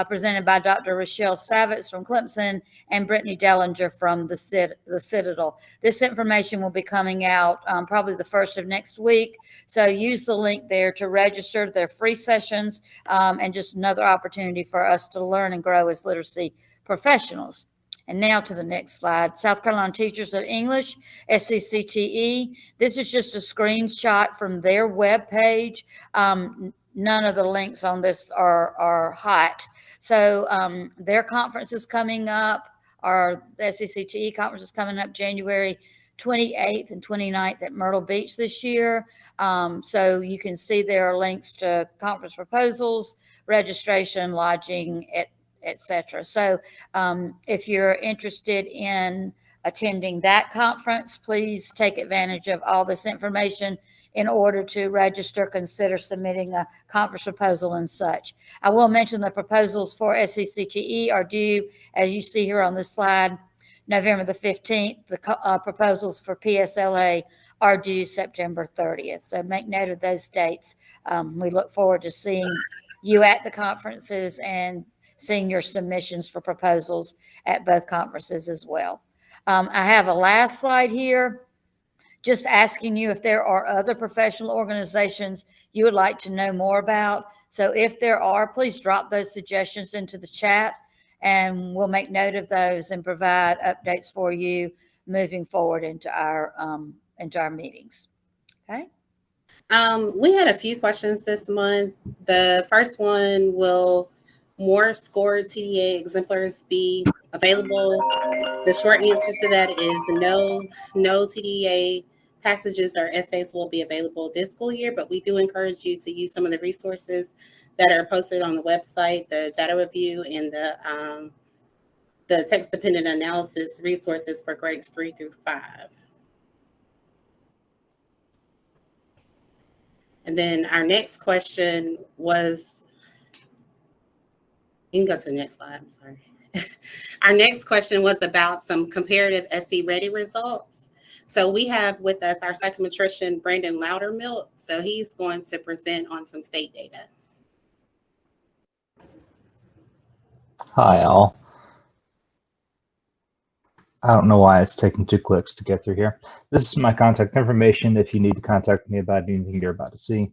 presented by Dr. Rochelle Savitz from Clemson and Brittany Dellinger from the Citadel. This information will be coming out probably the first of next week. So use the link there to register. They're free sessions and just another opportunity for us to learn and grow as literacy professionals. And now to the next slide. South Carolina Teachers of English, SCCTE. This is just a screenshot from their webpage. None of the links on this are hot. So their conference is coming up, or the SCCTE conference is coming up January 28th and 29th at Myrtle Beach this year. So you can see there are links to conference proposals, registration, lodging, etc. So if you're interested in attending that conference, please take advantage of all this information. In order to register, consider submitting a conference proposal and such. I will mention the proposals for SCCTE are due, as you see here on this slide, November the 15th. The proposals for PSLA are due September 30th. So make note of those dates. We look forward to seeing you at the conferences and seeing your submissions for proposals at both conferences as well. I have a last slide here, just asking you if there are other professional organizations you would like to know more about. So if there are, please drop those suggestions into the chat and we'll make note of those and provide updates for you moving forward into our meetings. Okay. We had a few questions this month. The first one, will more scored TDA exemplars be available? The short answer to that is no. No TDA passages or essays will be available this school year, but we do encourage you to use some of the resources that are posted on the website, the data review and the text-dependent analysis resources for grades 3 through 5. And then our next question was, you can go to the next slide, I'm sorry. Our next question was about some comparative SC Ready results. So we have with us our psychometrician, Brandon Loudermilk. So he's going to present on some state data. Hi, all. I don't know why it's taking 2 clicks to get through here. This is my contact information. If you need to contact me about anything you're about to see,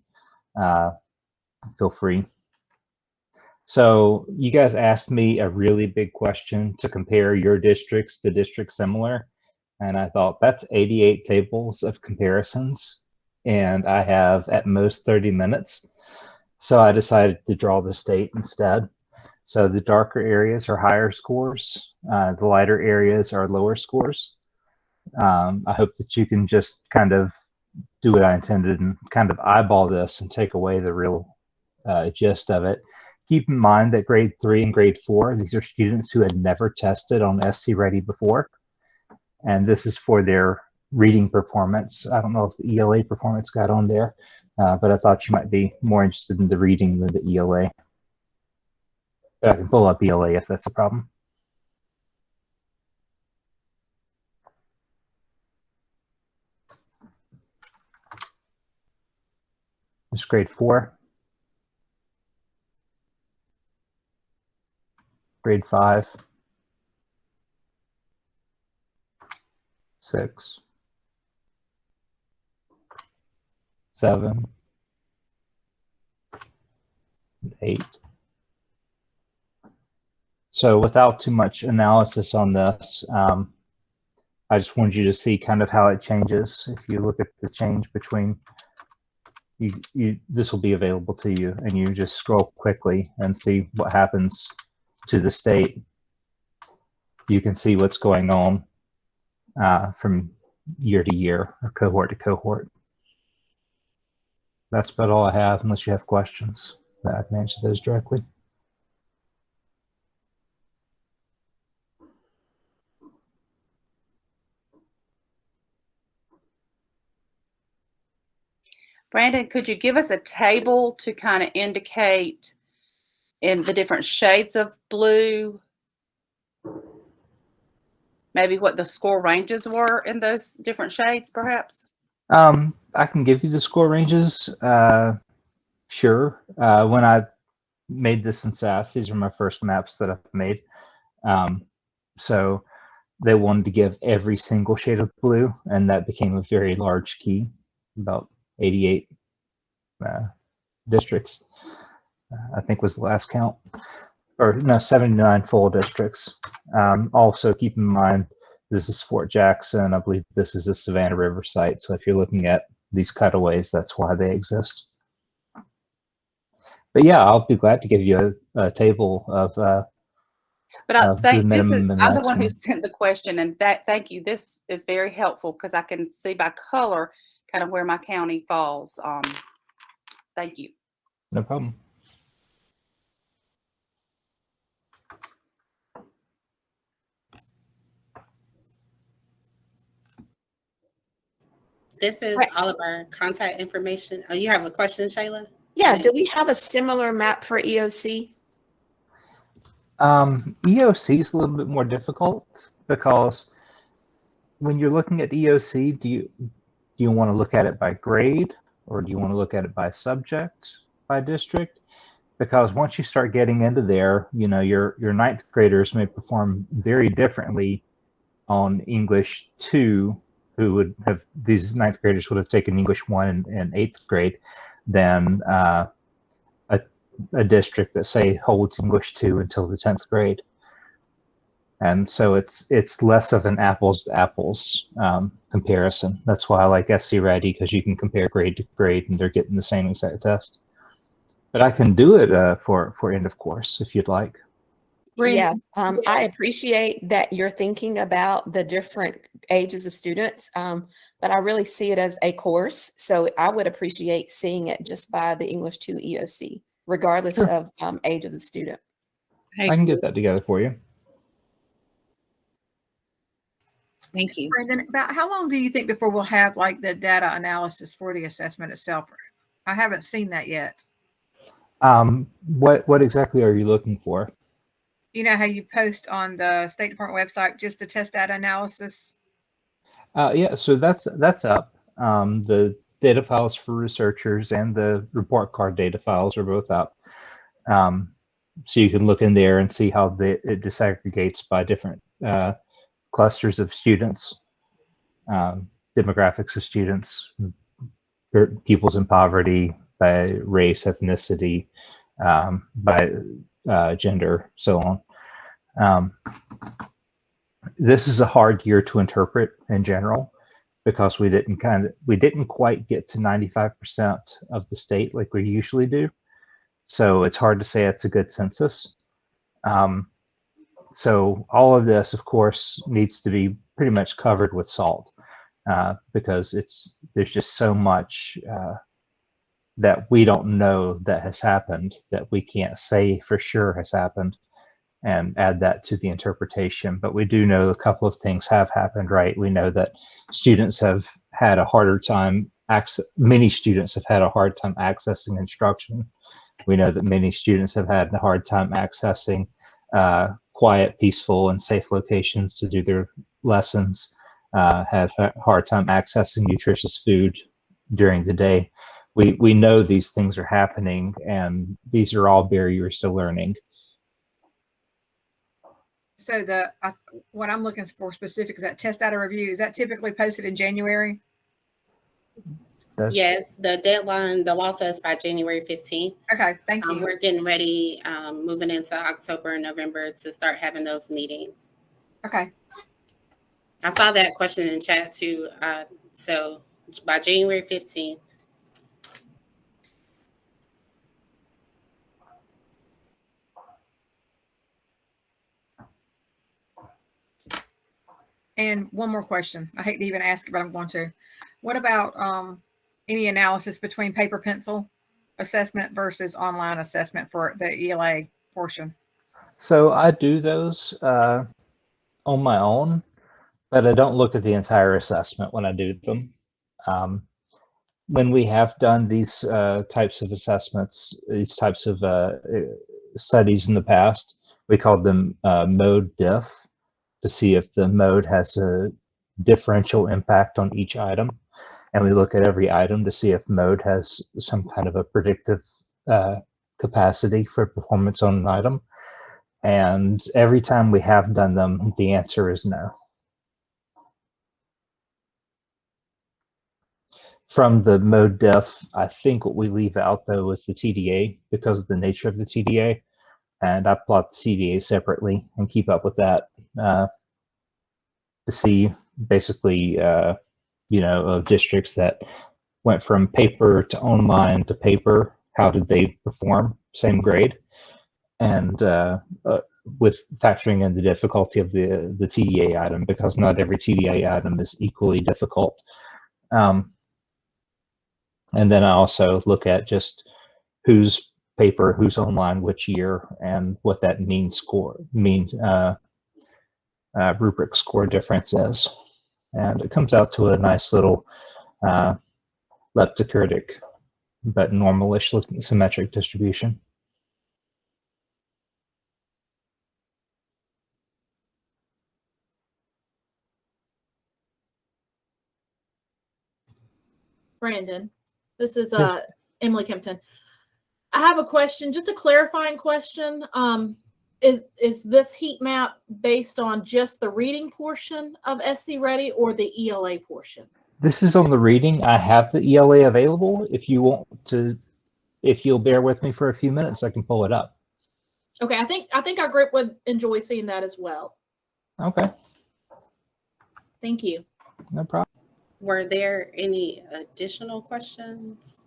feel free. So you guys asked me a really big question to compare your districts to districts similar. And I thought that's 88 tables of comparisons. And I have at most 30 minutes. So I decided to draw the state instead. So the darker areas are higher scores. The lighter areas are lower scores. I hope that you can just kind of do what I intended and kind of eyeball this and take away the real gist of it. Keep in mind that grade 3 and grade 4, these are students who had never tested on SC Ready before. And this is for their reading performance. I don't know if the ELA performance got on there, but I thought you might be more interested in the reading than the ELA. But I can pull up ELA if that's a problem. It's grade 4, grade 5, 6, 7, 8. So without too much analysis on this, I just wanted you to see kind of how it changes. If you look at the change between, this will be available to you, and you just scroll quickly and see what happens to the state. You can see what's going on from year to year or cohort to cohort. That's about all I have, unless you have questions that I can answer those directly. Brandon, could you give us a table to kind of indicate in the different shades of blue, maybe what the score ranges were in those different shades, perhaps? I can give you the score ranges. Sure. When I made this in SAS, these are my first maps that I've made. So they wanted to give every single shade of blue, and that became a very large key, about 88 districts, I think was the last count, or no, 79 full districts. Also keep in mind, this is Fort Jackson. I believe this is the Savannah River site. So if you're looking at these cutaways, that's why they exist. But yeah, I'll be glad to give you a table of But I think I'm the one who sent the question, and thank you. This is very helpful because I can see by color kind of where my county falls. Thank you. No problem. This is all of our contact information. Oh, you have a question, Shayla? Yeah, do we have a similar map for EOC? EOC is a little bit more difficult because when you're looking at EOC, do you want to look at it by grade, or do you want to look at it by subject, by district? Because once you start getting into there, you know, your ninth graders may perform very differently on English 2, who would have, these ninth graders would have taken English 1 in 8th grade, than a district that say holds English 2 until the 10th grade. And so it's less of an apples to apples comparison. That's why I like SC Ready, because you can compare grade to grade and they're getting the same exact test. But I can do it for end of course if you'd like. Yes, I appreciate that you're thinking about the different ages of students, but I really see it as a course. So I would appreciate seeing it just by the English 2 EOC, regardless Sure. of age of the student. I can get that together for you. Thank you. And then about how long do you think before we'll have like the data analysis for the assessment itself? I haven't seen that yet. What exactly are you looking for? You know how you post on the State Department website just the test data analysis? Yeah, so that's up. The data files for researchers and the report card data files are both up. So you can look in there and see how it disaggregates by different clusters of students, demographics of students, pupils in poverty, by race, ethnicity, by gender, so on. This is a hard year to interpret in general because we didn't quite get to 95% of the state like we usually do. So it's hard to say it's a good census. So all of this, of course, needs to be pretty much covered with salt because there's just so much that we don't know that has happened that we can't say for sure has happened and add that to the interpretation. But we do know a couple of things have happened, right? We know that students have had a harder time, many students have had a hard time accessing instruction. We know that many students have had a hard time accessing quiet, peaceful, and safe locations to do their lessons, have a hard time accessing nutritious food during the day. We know these things are happening, and these are all barriers to learning. So what I'm looking for specific is that test data review. Is that typically posted in January? Yes, the deadline, the law says by January 15th. Okay, thank you. We're getting ready, moving into October and November to start having those meetings. Okay. I saw that question in chat too. So by January 15th. And one more question. I hate to even ask it, but I'm going to. What about any analysis between paper pencil assessment versus online assessment for the ELA portion? So I do those on my own, but I don't look at the entire assessment when I do them. When we have done these types of assessments, these types of studies in the past, we called them mode diff, to see if the mode has a differential impact on each item. And we look at every item to see if mode has some kind of a predictive capacity for performance on an item. And every time we have done them, the answer is no. From the mode diff, I think what we leave out though is the TDA because of the nature of the TDA. And I plot the TDA separately and keep up with that to see basically, of districts that went from paper to online to paper, how did they perform, same grade, and with factoring in the difficulty of the TDA item because not every TDA item is equally difficult. And then I also look at just who's paper, who's online, which year, and what that rubric score difference is. And it comes out to a nice little leptokurtic, but normalish looking symmetric distribution. Brandon, this is Emily Kempton. I have a question, just a clarifying question. Is this heat map based on just the reading portion of SC Ready or the ELA portion? This is on the reading. I have the ELA available. If you want to, if you'll bear with me for a few minutes, I can pull it up. Okay, I think our group would enjoy seeing that as well. Okay. Thank you. No problem. Were there any additional questions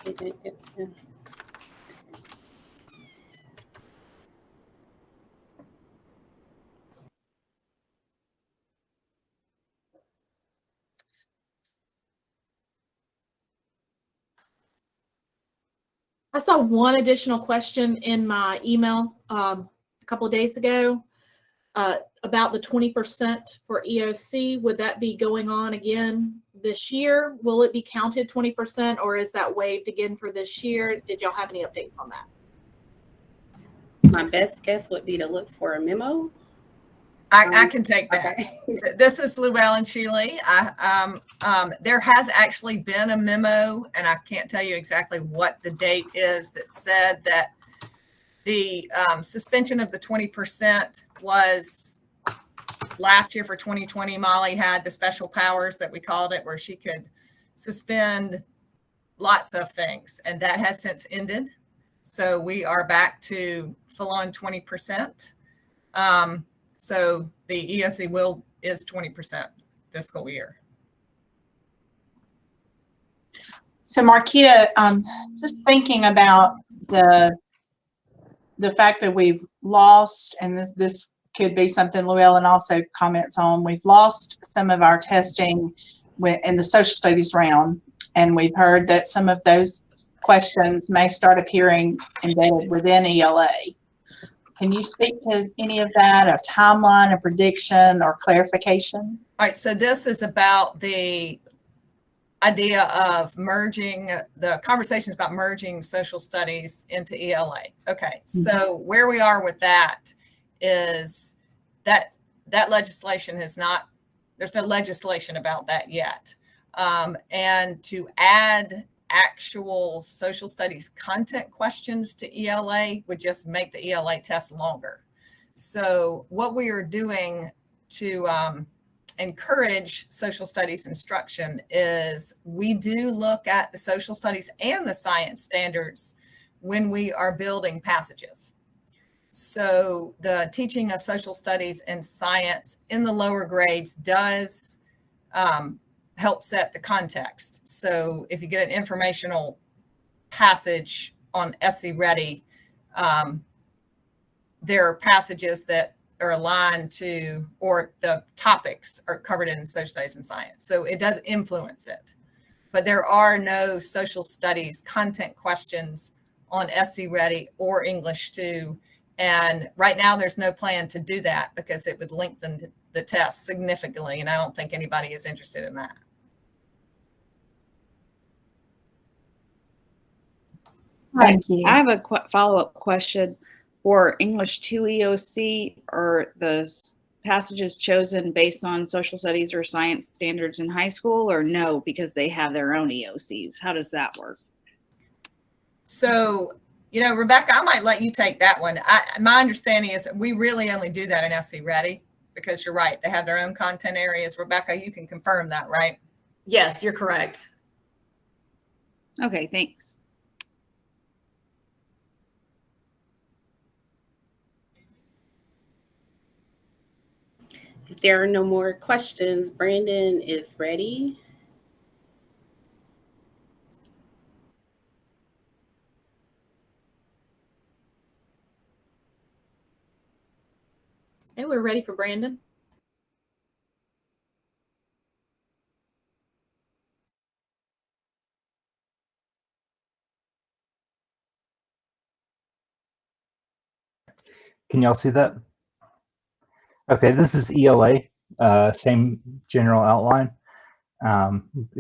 we didn't get to? I saw one additional question in my email a couple of days ago about the 20% for EOC. Would that be going on again this year? Will it be counted 20% or is that waived again for this year? Did y'all have any updates on that? My best guess would be to look for a memo. I can take that. Okay. This is Llewellyn Shealy. There has actually been a memo, and I can't tell you exactly what the date is, that said that the suspension of the 20% was last year for 2020. Molly had the special powers that we called it, where she could suspend lots of things, and that has since ended. So we are back to full on 20%. So the EOC will is 20% this school year. So Marquita, just thinking about the fact that we've lost, and this could be something Llewellyn also comments on, we've lost some of our testing in the social studies round, and we've heard that some of those questions may start appearing embedded within ELA. Can you speak to any of that, a timeline, a prediction, or clarification? All right, so this is about the idea of merging, the conversations about merging social studies into ELA. Okay, so where we are with that is that legislation has not, there's no legislation about that yet. And to add actual social studies content questions to ELA would just make the ELA test longer. So what we are doing to encourage social studies instruction is we do look at the social studies and the science standards when we are building passages. So the teaching of social studies and science in the lower grades does help set the context. So if you get an informational passage on SC Ready, there are passages that are aligned to, or the topics are covered in social studies and science. So it does influence it. But there are no social studies content questions on SC Ready or English 2. And right now there's no plan to do that because it would lengthen the test significantly. And I don't think anybody is interested in that. Thank you. I have a follow-up question. For English 2 EOC, are the passages chosen based on social studies or science standards in high school, or no, because they have their own EOCs? How does that work? So, you know, Rebecca, I might let you take that one. My understanding is that we really only do that in SC Ready, because you're right, they have their own content areas. Rebecca, you can confirm that, right? Yes, you're correct. Okay, thanks. If there are no more questions, Brandon is ready. And we're ready for Brandon. Can y'all see that? Okay, this is ELA, same general outline.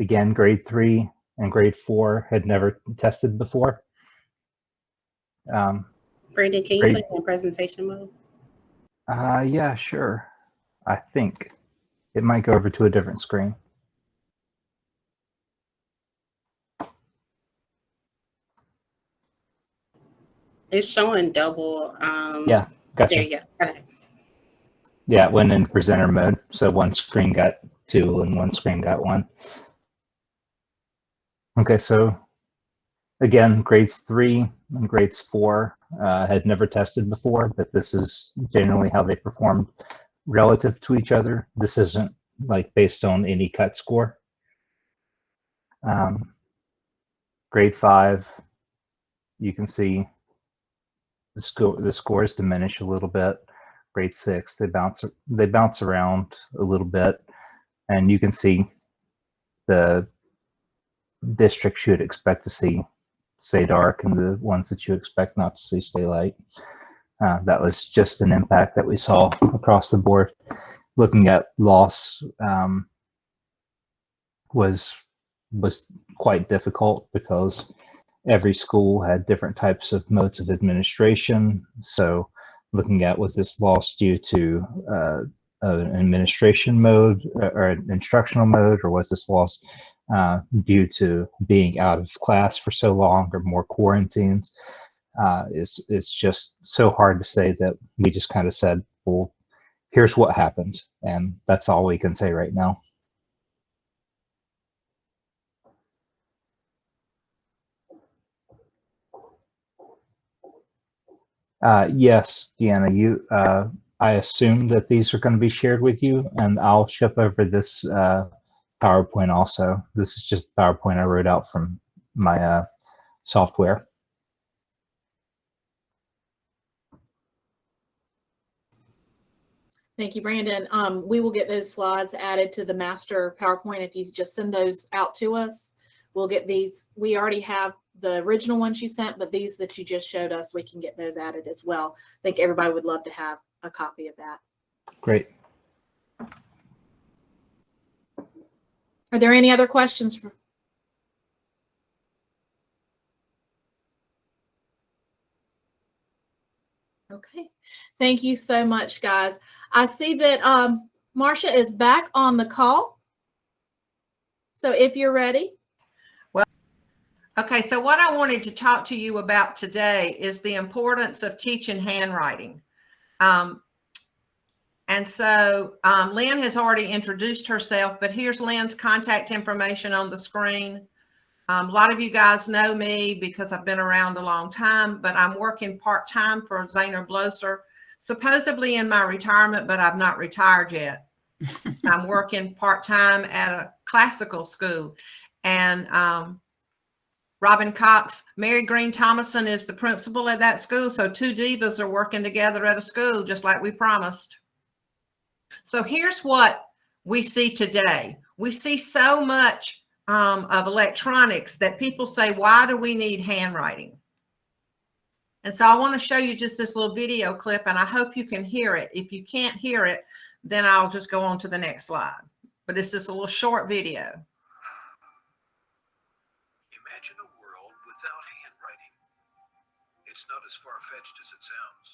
Again, grade 3 and grade 4 had never tested before. Brandon, can you put it in presentation mode? Yeah, sure. I think it might go over to a different screen. It's showing double. Yeah, gotcha. There you go. Okay. Yeah, it went in presenter mode. So one screen got 2 and one screen got 1. Okay, so again, grades 3 and grades 4 had never tested before, but this is generally how they performed relative to each other. This isn't like based on any cut score. Grade 5, you can see the scores diminish a little bit. Grade 6, they bounce around a little bit, and you can see the districts you would expect to see stay dark and the ones that you expect not to see stay light. That was just an impact that we saw across the board. Looking at loss was quite difficult because every school had different types of modes of administration. So looking at, was this loss due to an administration mode or an instructional mode, or was this loss due to being out of class for so long or more quarantines? It's just so hard to say that we just kind of said, well, here's what happened, and that's all we can say right now. Yes, Deanna, I assume that these are going to be shared with you, and I'll ship over this PowerPoint also. This is just PowerPoint I wrote out from my software. Thank you, Brandon. We will get those slides added to the master PowerPoint. If you just send those out to us, we'll get these. We already have the original ones you sent, but these that you just showed us, we can get those added as well. I think everybody would love to have a copy of that. Great. Are there any other questions? Okay. Thank you so much, guys. I see that Marcia is back on the call. So if you're ready. Okay, so what I wanted to talk to you about today is the importance of teaching handwriting. And so Lynn has already introduced herself, but here's Lynn's contact information on the screen. A lot of you guys know me because I've been around a long time, but I'm working part-time for Zaner Bloser, supposedly in my retirement, but I've not retired yet. I'm working part-time at a classical school. And Robin Cox, Mary Green Thomason is the principal at that school. So two divas are working together at a school, just like we promised. So here's what we see today. We see so much of electronics that people say, why do we need handwriting? And so I want to show you just this little video clip, and I hope you can hear it. If you can't hear it, then I'll just go on to the next slide. But it's just a little short video. Imagine a world without handwriting. It's not as far-fetched as it sounds.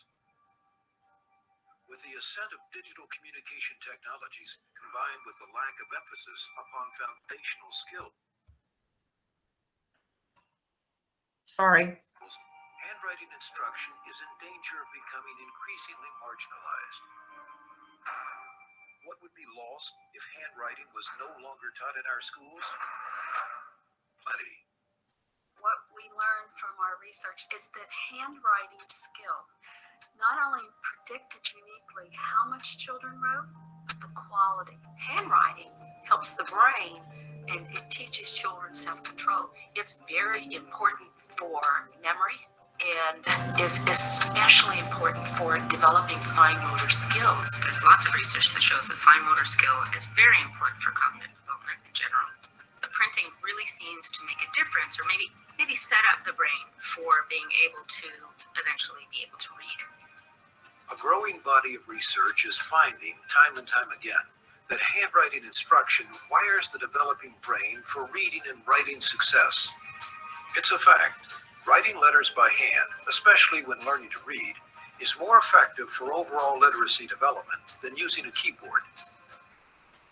With the ascent of digital communication technologies combined with the lack of emphasis upon foundational skill. Sorry. Handwriting instruction is in danger of becoming increasingly marginalized. What would be lost if handwriting was no longer taught in our schools? Plenty. What we learned from our research is that handwriting skill not only predicted uniquely how much children wrote, but the quality. Handwriting helps the brain and it teaches children self-control. It's very important for memory and is especially important for developing fine motor skills. There's lots of research that shows that fine motor skill is very important for cognitive development in general. The printing really seems to make a difference, or maybe set up the brain for being able to eventually be able to read. A growing body of research is finding, time and time again, that handwriting instruction wires the developing brain for reading and writing success. It's a fact. Writing letters by hand, especially when learning to read, is more effective for overall literacy development than using a keyboard.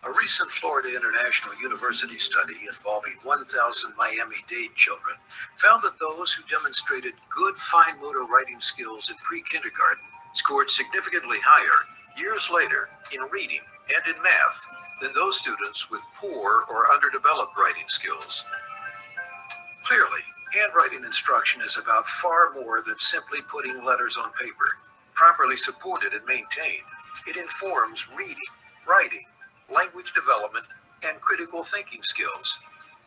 A recent Florida International University study involving 1,000 Miami-Dade children found that those who demonstrated good fine motor writing skills in pre-kindergarten scored significantly higher years later in reading and in math than those students with poor or underdeveloped writing skills. Clearly, handwriting instruction is about far more than simply putting letters on paper. Properly supported and maintained, it informs reading, writing, language development, and critical thinking skills,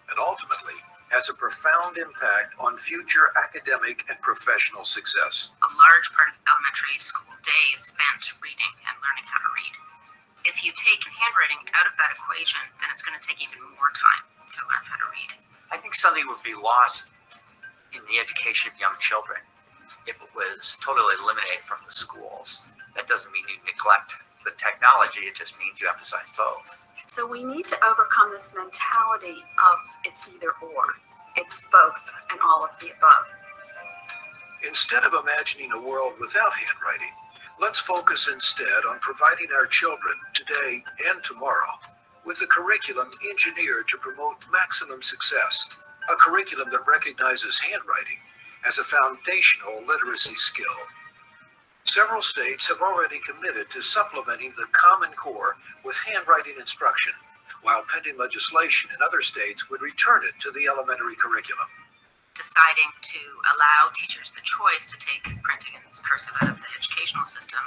and ultimately has a profound impact on future academic and professional success. A large part of elementary school day is spent reading and learning how to read. If you take handwriting out of that equation, then it's going to take even more time to learn how to read. I think something would be lost in the education of young children if it was totally eliminated from the schools. That doesn't mean you neglect the technology, it just means you emphasize both. So we need to overcome this mentality of it's either or. It's both and all of the above. Instead of imagining a world without handwriting, let's focus instead on providing our children today and tomorrow with a curriculum engineered to promote maximum success, a curriculum that recognizes handwriting as a foundational literacy skill. Several states have already committed to supplementing the Common Core with handwriting instruction, while pending legislation in other states would return it to the elementary curriculum. deciding to allow teachers the choice to take printing and cursive out of the educational system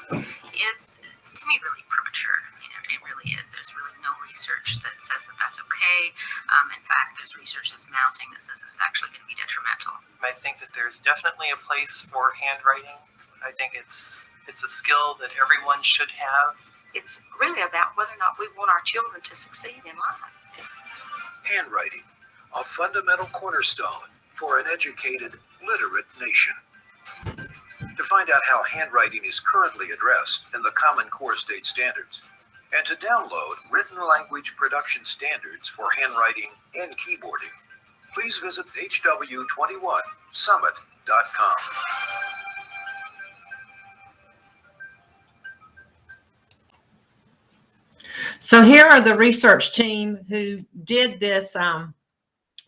is, to me, really premature. I mean, it really is. There's really no research that says that that's okay. In fact, there's research that's mounting that says it's actually going to be detrimental. I think that there's definitely a place for handwriting. I think it's a skill that everyone should have. It's really about whether or not we want our children to succeed in life. Handwriting, a fundamental cornerstone for an educated, literate nation. To find out how handwriting is currently addressed in the Common Core State Standards, and to download written language production standards for handwriting and keyboarding, please visit hw21summit.com. So here are the research team who did this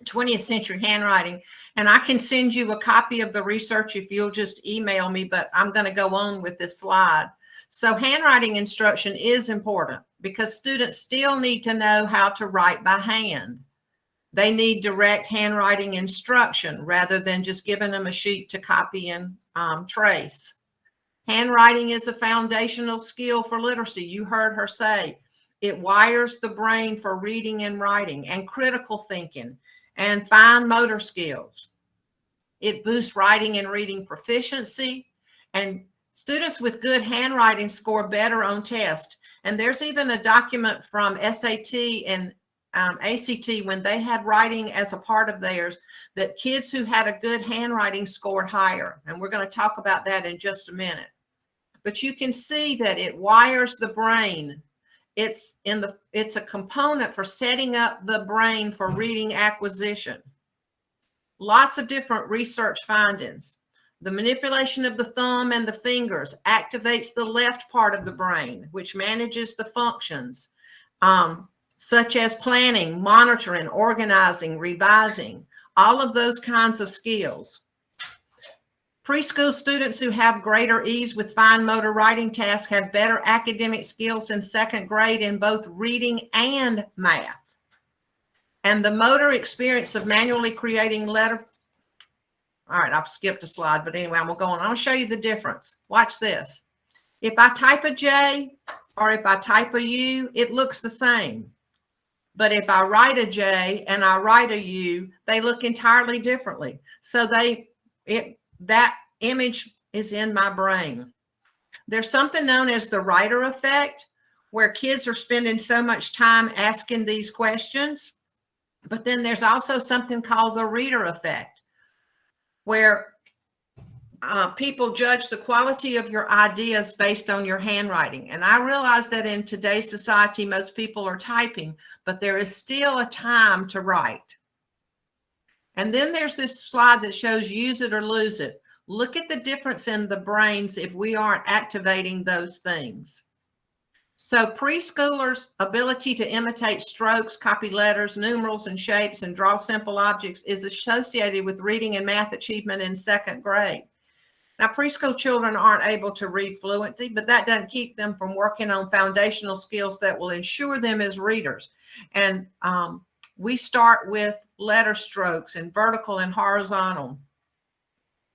20th century handwriting, and I can send you a copy of the research if you'll just email me, but I'm going to go on with this slide. So handwriting instruction is important because students still need to know how to write by hand. They need direct handwriting instruction rather than just giving them a sheet to copy and trace. Handwriting is a foundational skill for literacy. You heard her say it wires the brain for reading and writing and critical thinking and fine motor skills. It boosts writing and reading proficiency, and students with good handwriting score better on tests. And there's even a document from SAT and ACT when they had writing as a part of theirs that kids who had a good handwriting scored higher. And we're going to talk about that in just a minute. But you can see that it wires the brain. It's a component for setting up the brain for reading acquisition. Lots of different research findings. The manipulation of the thumb and the fingers activates the left part of the brain, which manages the functions, such as planning, monitoring, organizing, revising, all of those kinds of skills. Preschool students who have greater ease with fine motor writing tasks have better academic skills in second grade in both reading and math. And the motor experience of manually creating letter. All right, I've skipped a slide, but anyway, I'm going to go on. I'm going to show you the difference. Watch this. If I type a J or if I type a U, it looks the same. But if I write a J and I write a U, they look entirely differently. So that image is in my brain. There's something known as the writer effect, where kids are spending so much time asking these questions. But then there's also something called the reader effect, where people judge the quality of your ideas based on your handwriting. And I realize that in today's society, most people are typing, but there is still a time to write. And then there's this slide that shows use it or lose it. Look at the difference in the brains if we aren't activating those things. So preschoolers' ability to imitate strokes, copy letters, numerals, and shapes, and draw simple objects is associated with reading and math achievement in second grade. Now, preschool children aren't able to read fluently, but that doesn't keep them from working on foundational skills that will ensure them as readers. And we start with letter strokes and vertical and horizontal.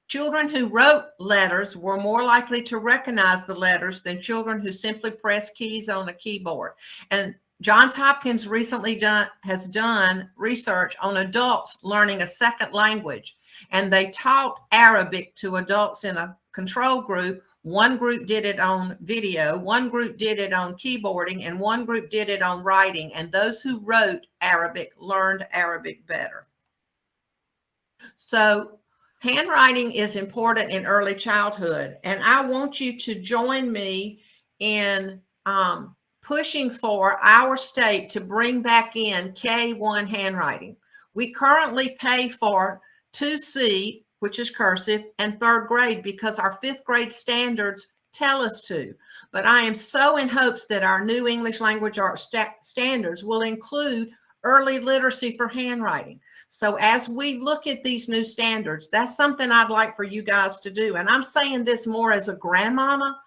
Children who wrote letters were more likely to recognize the letters than children who simply press keys on a keyboard. And Johns Hopkins recently has done research on adults learning a second language, and they taught Arabic to adults in a control group. One group did it on video, one group did it on keyboarding, and one group did it on writing. And those who wrote Arabic learned Arabic better. So handwriting is important in early childhood, and I want you to join me in pushing for our state to bring back in K1 handwriting. We currently pay for 2C, which is cursive, and third grade because our fifth grade standards tell us to. But I am so in hopes that our new English language arts standards will include early literacy for handwriting. So as we look at these new standards, that's something I'd like for you guys to do. And I'm saying this more as a grandmama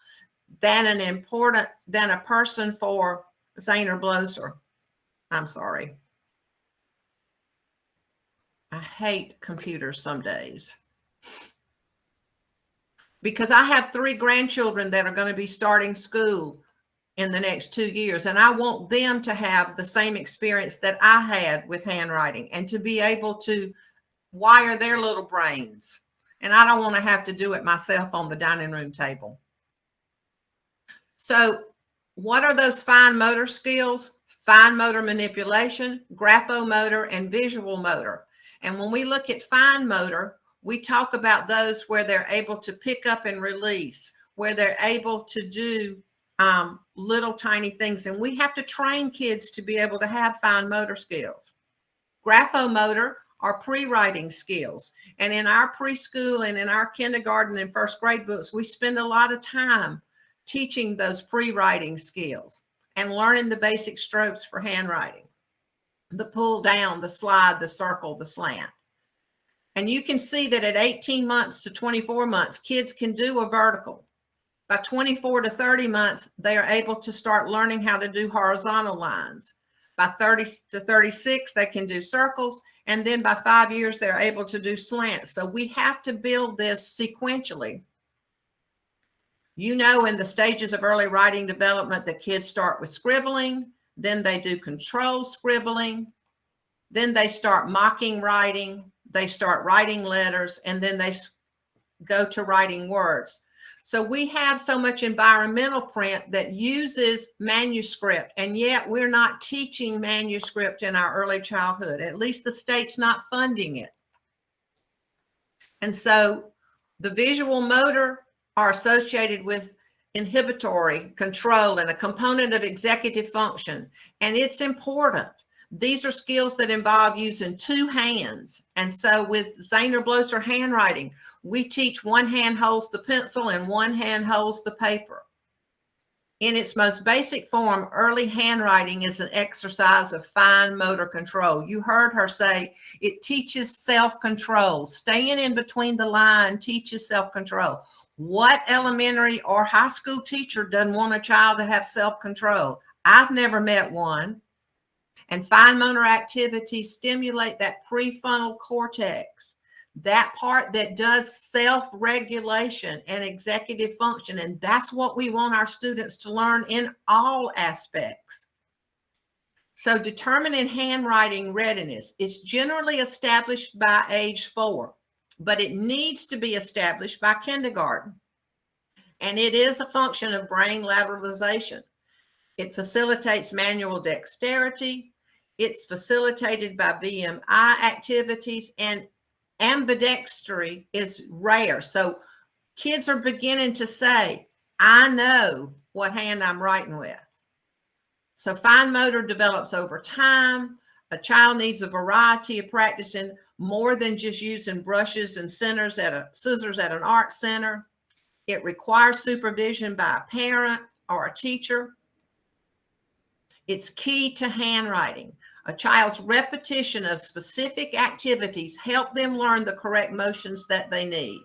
than a person for Zaner Bloser. I'm sorry. I hate computers some days. Because I have 3 grandchildren that are going to be starting school in the next 2 years. And I want them to have the same experience that I had with handwriting and to be able to wire their little brains. And I don't want to have to do it myself on the dining room table. So what are those fine motor skills? Fine motor manipulation, graphomotor, and visual motor. And when we look at fine motor, we talk about those where they're able to pick up and release, where they're able to do little tiny things. And we have to train kids to be able to have fine motor skills. Graphomotor are pre-writing skills. And in our preschool and in our kindergarten and first grade books, we spend a lot of time teaching those pre-writing skills and learning the basic strokes for handwriting. The pull down, the slide, the circle, the slant. And you can see that at 18 months to 24 months, kids can do a vertical. By 24 to 30 months, they are able to start learning how to do horizontal lines. By 30 to 36, they can do circles. And then by 5 years, they're able to do slants. So we have to build this sequentially. You know, in the stages of early writing development, the kids start with scribbling, then they do control scribbling, then they start mocking writing, they start writing letters, and then they go to writing words. So we have so much environmental print that uses manuscript, and yet we're not teaching manuscript in our early childhood. At least the state's not funding it. And so the visual motor are associated with inhibitory control and a component of executive function. And it's important. These are skills that involve using 2 hands. And so with Zahner-Blosser handwriting, we teach one hand holds the pencil and one hand holds the paper. In its most basic form, early handwriting is an exercise of fine motor control. You heard her say it teaches self-control. Staying in between the line teaches self-control. What elementary or high school teacher doesn't want a child to have self-control? I've never met one. And fine motor activities stimulate that prefrontal cortex, that part that does self-regulation and executive function. And that's what we want our students to learn in all aspects. So determining handwriting readiness is generally established by age 4, but it needs to be established by kindergarten. And it is a function of brain lateralization. It facilitates manual dexterity. It's facilitated by BMI activities, and ambidextery is rare. So kids are beginning to say, I know what hand I'm writing with. So fine motor develops over time. A child needs a variety of practicing more than just using brushes and scissors at an art center. It requires supervision by a parent or a teacher. It's key to handwriting. A child's repetition of specific activities help them learn the correct motions that they need.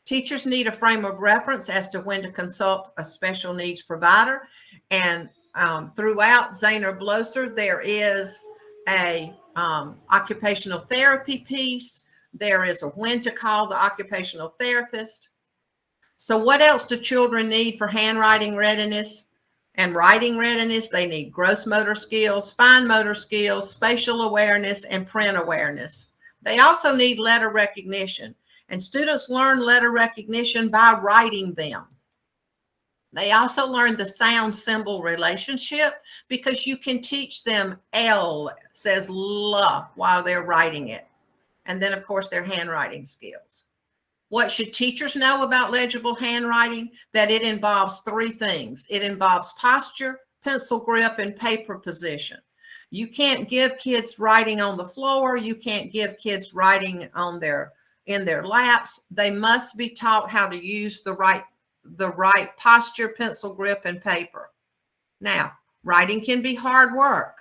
Teachers need a frame of reference as to when to consult a special needs provider. And throughout Zahner-Blosser, there is a occupational therapy piece. There is a when to call the occupational therapist. So what else do children need for handwriting readiness and writing readiness? They need gross motor skills, fine motor skills, spatial awareness, and print awareness. They also need letter recognition, and students learn letter recognition by writing them. They also learn the sound symbol relationship because you can teach them L says L while they're writing it. And then, of course, their handwriting skills. What should teachers know about legible handwriting? That it involves 3 things. It involves posture, pencil grip, and paper position. You can't give kids writing on the floor. You can't give kids writing on in their laps. They must be taught how to use the right posture, pencil grip, and paper. Now, writing can be hard work,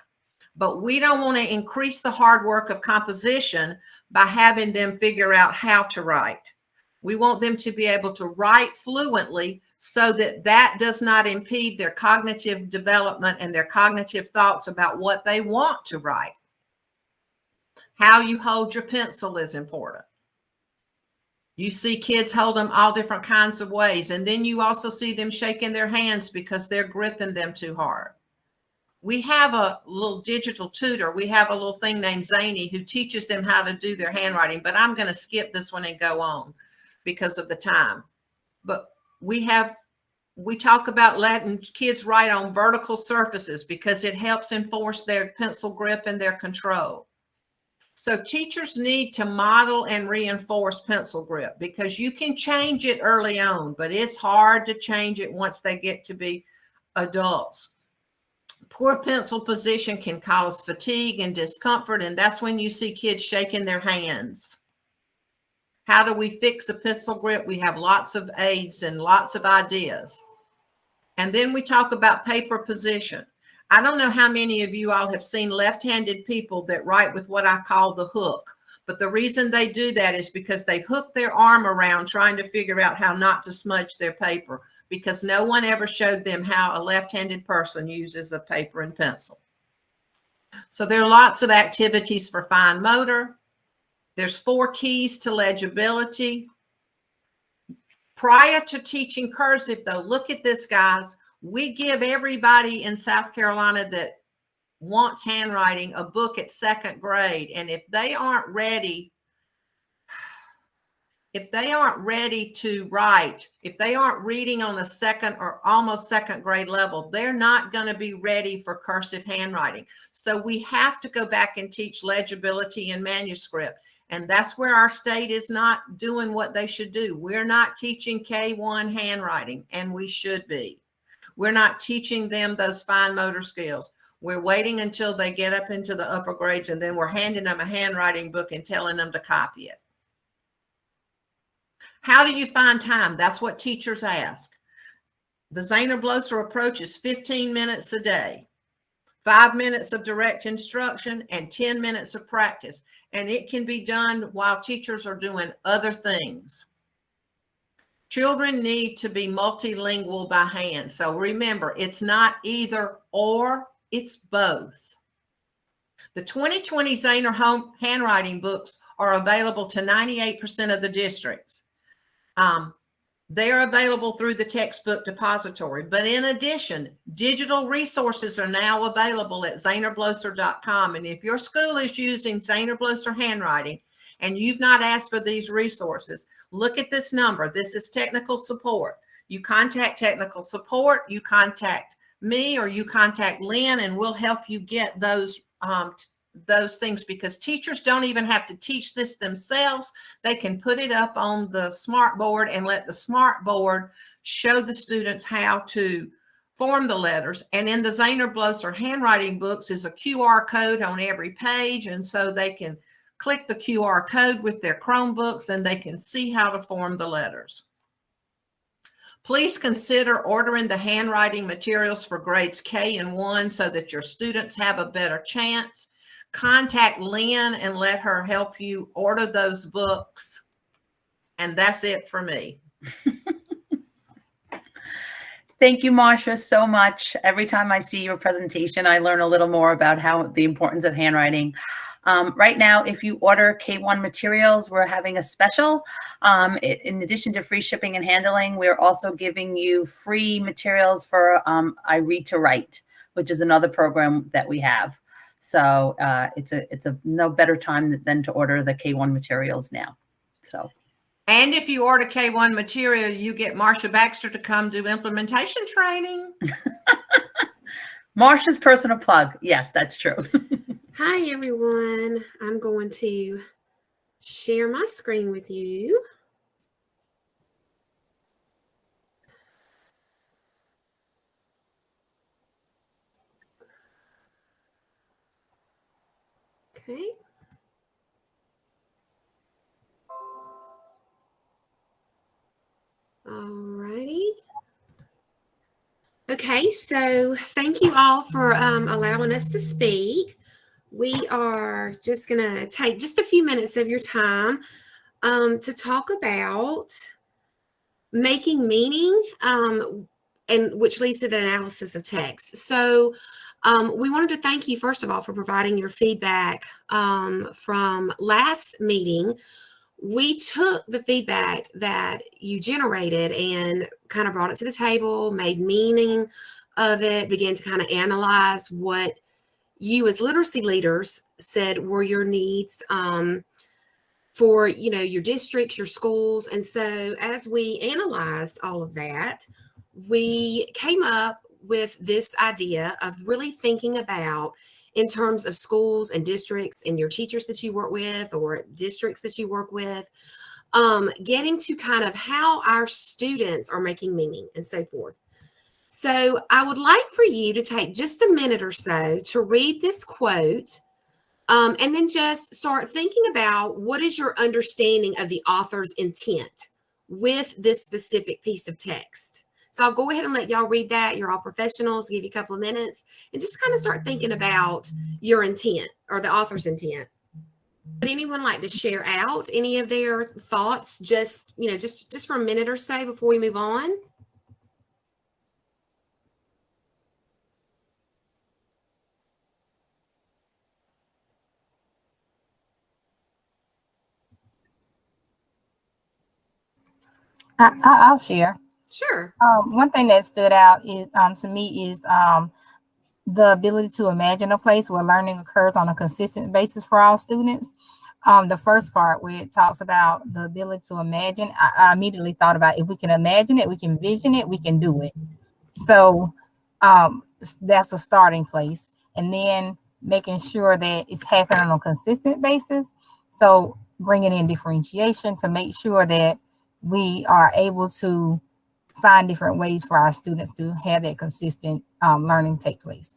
but we don't want to increase the hard work of composition by having them figure out how to write. We want them to be able to write fluently so that that does not impede their cognitive development and their cognitive thoughts about what they want to write. How you hold your pencil is important. You see kids hold them all different kinds of ways. And then you also see them shaking their hands because they're gripping them too hard. We have a little digital tutor. We have a little thing named Zany who teaches them how to do their handwriting, but I'm going to skip this one and go on because of the time. But we talk about letting kids write on vertical surfaces because it helps enforce their pencil grip and their control. So teachers need to model and reinforce pencil grip because you can change it early on, but it's hard to change it once they get to be adults. Poor pencil position can cause fatigue and discomfort, and that's when you see kids shaking their hands. How do we fix a pencil grip? We have lots of aids and lots of ideas. And then we talk about paper position. I don't know how many of you all have seen left-handed people that write with what I call the hook. But the reason they do that is because they hook their arm around trying to figure out how not to smudge their paper, because no one ever showed them how a left-handed person uses a paper and pencil. So there are lots of activities for fine motor. There's 4 keys to legibility. Prior to teaching cursive, though, look at this, guys. We give everybody in South Carolina that wants handwriting a book at 2nd grade. And if they aren't ready to write, if they aren't reading on the 2nd or almost 2nd grade level, they're not going to be ready for cursive handwriting. So we have to go back and teach legibility and manuscript. And that's where our state is not doing what they should do. We're not teaching K1 handwriting, and we should be. We're not teaching them those fine motor skills. We're waiting until they get up into the upper grades, and then we're handing them a handwriting book and telling them to copy it. How do you find time? That's what teachers ask. The Zahner-Blosser approach is 15 minutes a day, 5 minutes of direct instruction, and 10 minutes of practice. And it can be done while teachers are doing other things. Children need to be multilingual by hand. So remember, it's not either or, it's both. The 2020 Zahner handwriting books are available to 98% of the districts. They're available through the textbook depository. But in addition, digital resources are now available at zahnerblosser.com. And if your school is using Zahner-Blosser handwriting and you've not asked for these resources, look at this number. This is technical support. You contact technical support, you contact me, or you contact Lynn, and we'll help you get those things, because teachers don't even have to teach this themselves. They can put it up on the smart board and let the smart board show the students how to form the letters. And in the Zahner-Blosser handwriting books is a QR code on every page, and so they can click the QR code with their Chromebooks and they can see how to form the letters. Please consider ordering the handwriting materials for grades K and 1 so that your students have a better chance. Contact Lynn and let her help you order those books. And that's it for me. Thank you, Marcia, so much. Every time I see your presentation, I learn a little more about the importance of handwriting. Right now, if you order K1 materials, we're having a special. In addition to free shipping and handling, we're also giving you free materials for I Read to Write, which is another program that we have. So it's a no better time than to order the K1 materials now. So. And if you order K1 material, you get Marcia Baxter to come do implementation training. Marcia's personal plug. Yes, that's true. Hi, everyone. I'm going to share my screen with you. Okay. Alrighty. Okay, so thank you all for allowing us to speak. We are just going to take just a few minutes of your time to talk about making meaning, and which leads to the analysis of text. So We wanted to thank you, first of all, for providing your feedback from last meeting. We took the feedback that you generated and kind of brought it to the table, made meaning of it, began to kind of analyze what you as literacy leaders said were your needs for, you know, your districts, your schools. And so as we analyzed all of that, we came up with this idea of really thinking about, in terms of schools and districts and your teachers that you work with or districts that you work with, getting to kind of how our students are making meaning and so forth. So I would like for you to take just a minute or so to read this quote, and then just start thinking about what is your understanding of the author's intent with this specific piece of text. So I'll go ahead and let y'all read that. You're all professionals, give you a couple of minutes, and just kind of start thinking about your intent or the author's intent. Would anyone like to share out any of their thoughts, just, you know, just for a minute or so before we move on? I'll share. Sure. One thing that stood out is to me is the ability to imagine a place where learning occurs on a consistent basis for all students. The first part where it talks about the ability to imagine, I immediately thought about, if we can imagine it, we can vision it, we can do it. So that's a starting place. And then making sure that it's happening on a consistent basis. So bringing in differentiation to make sure that we are able to find different ways for our students to have that consistent learning take place.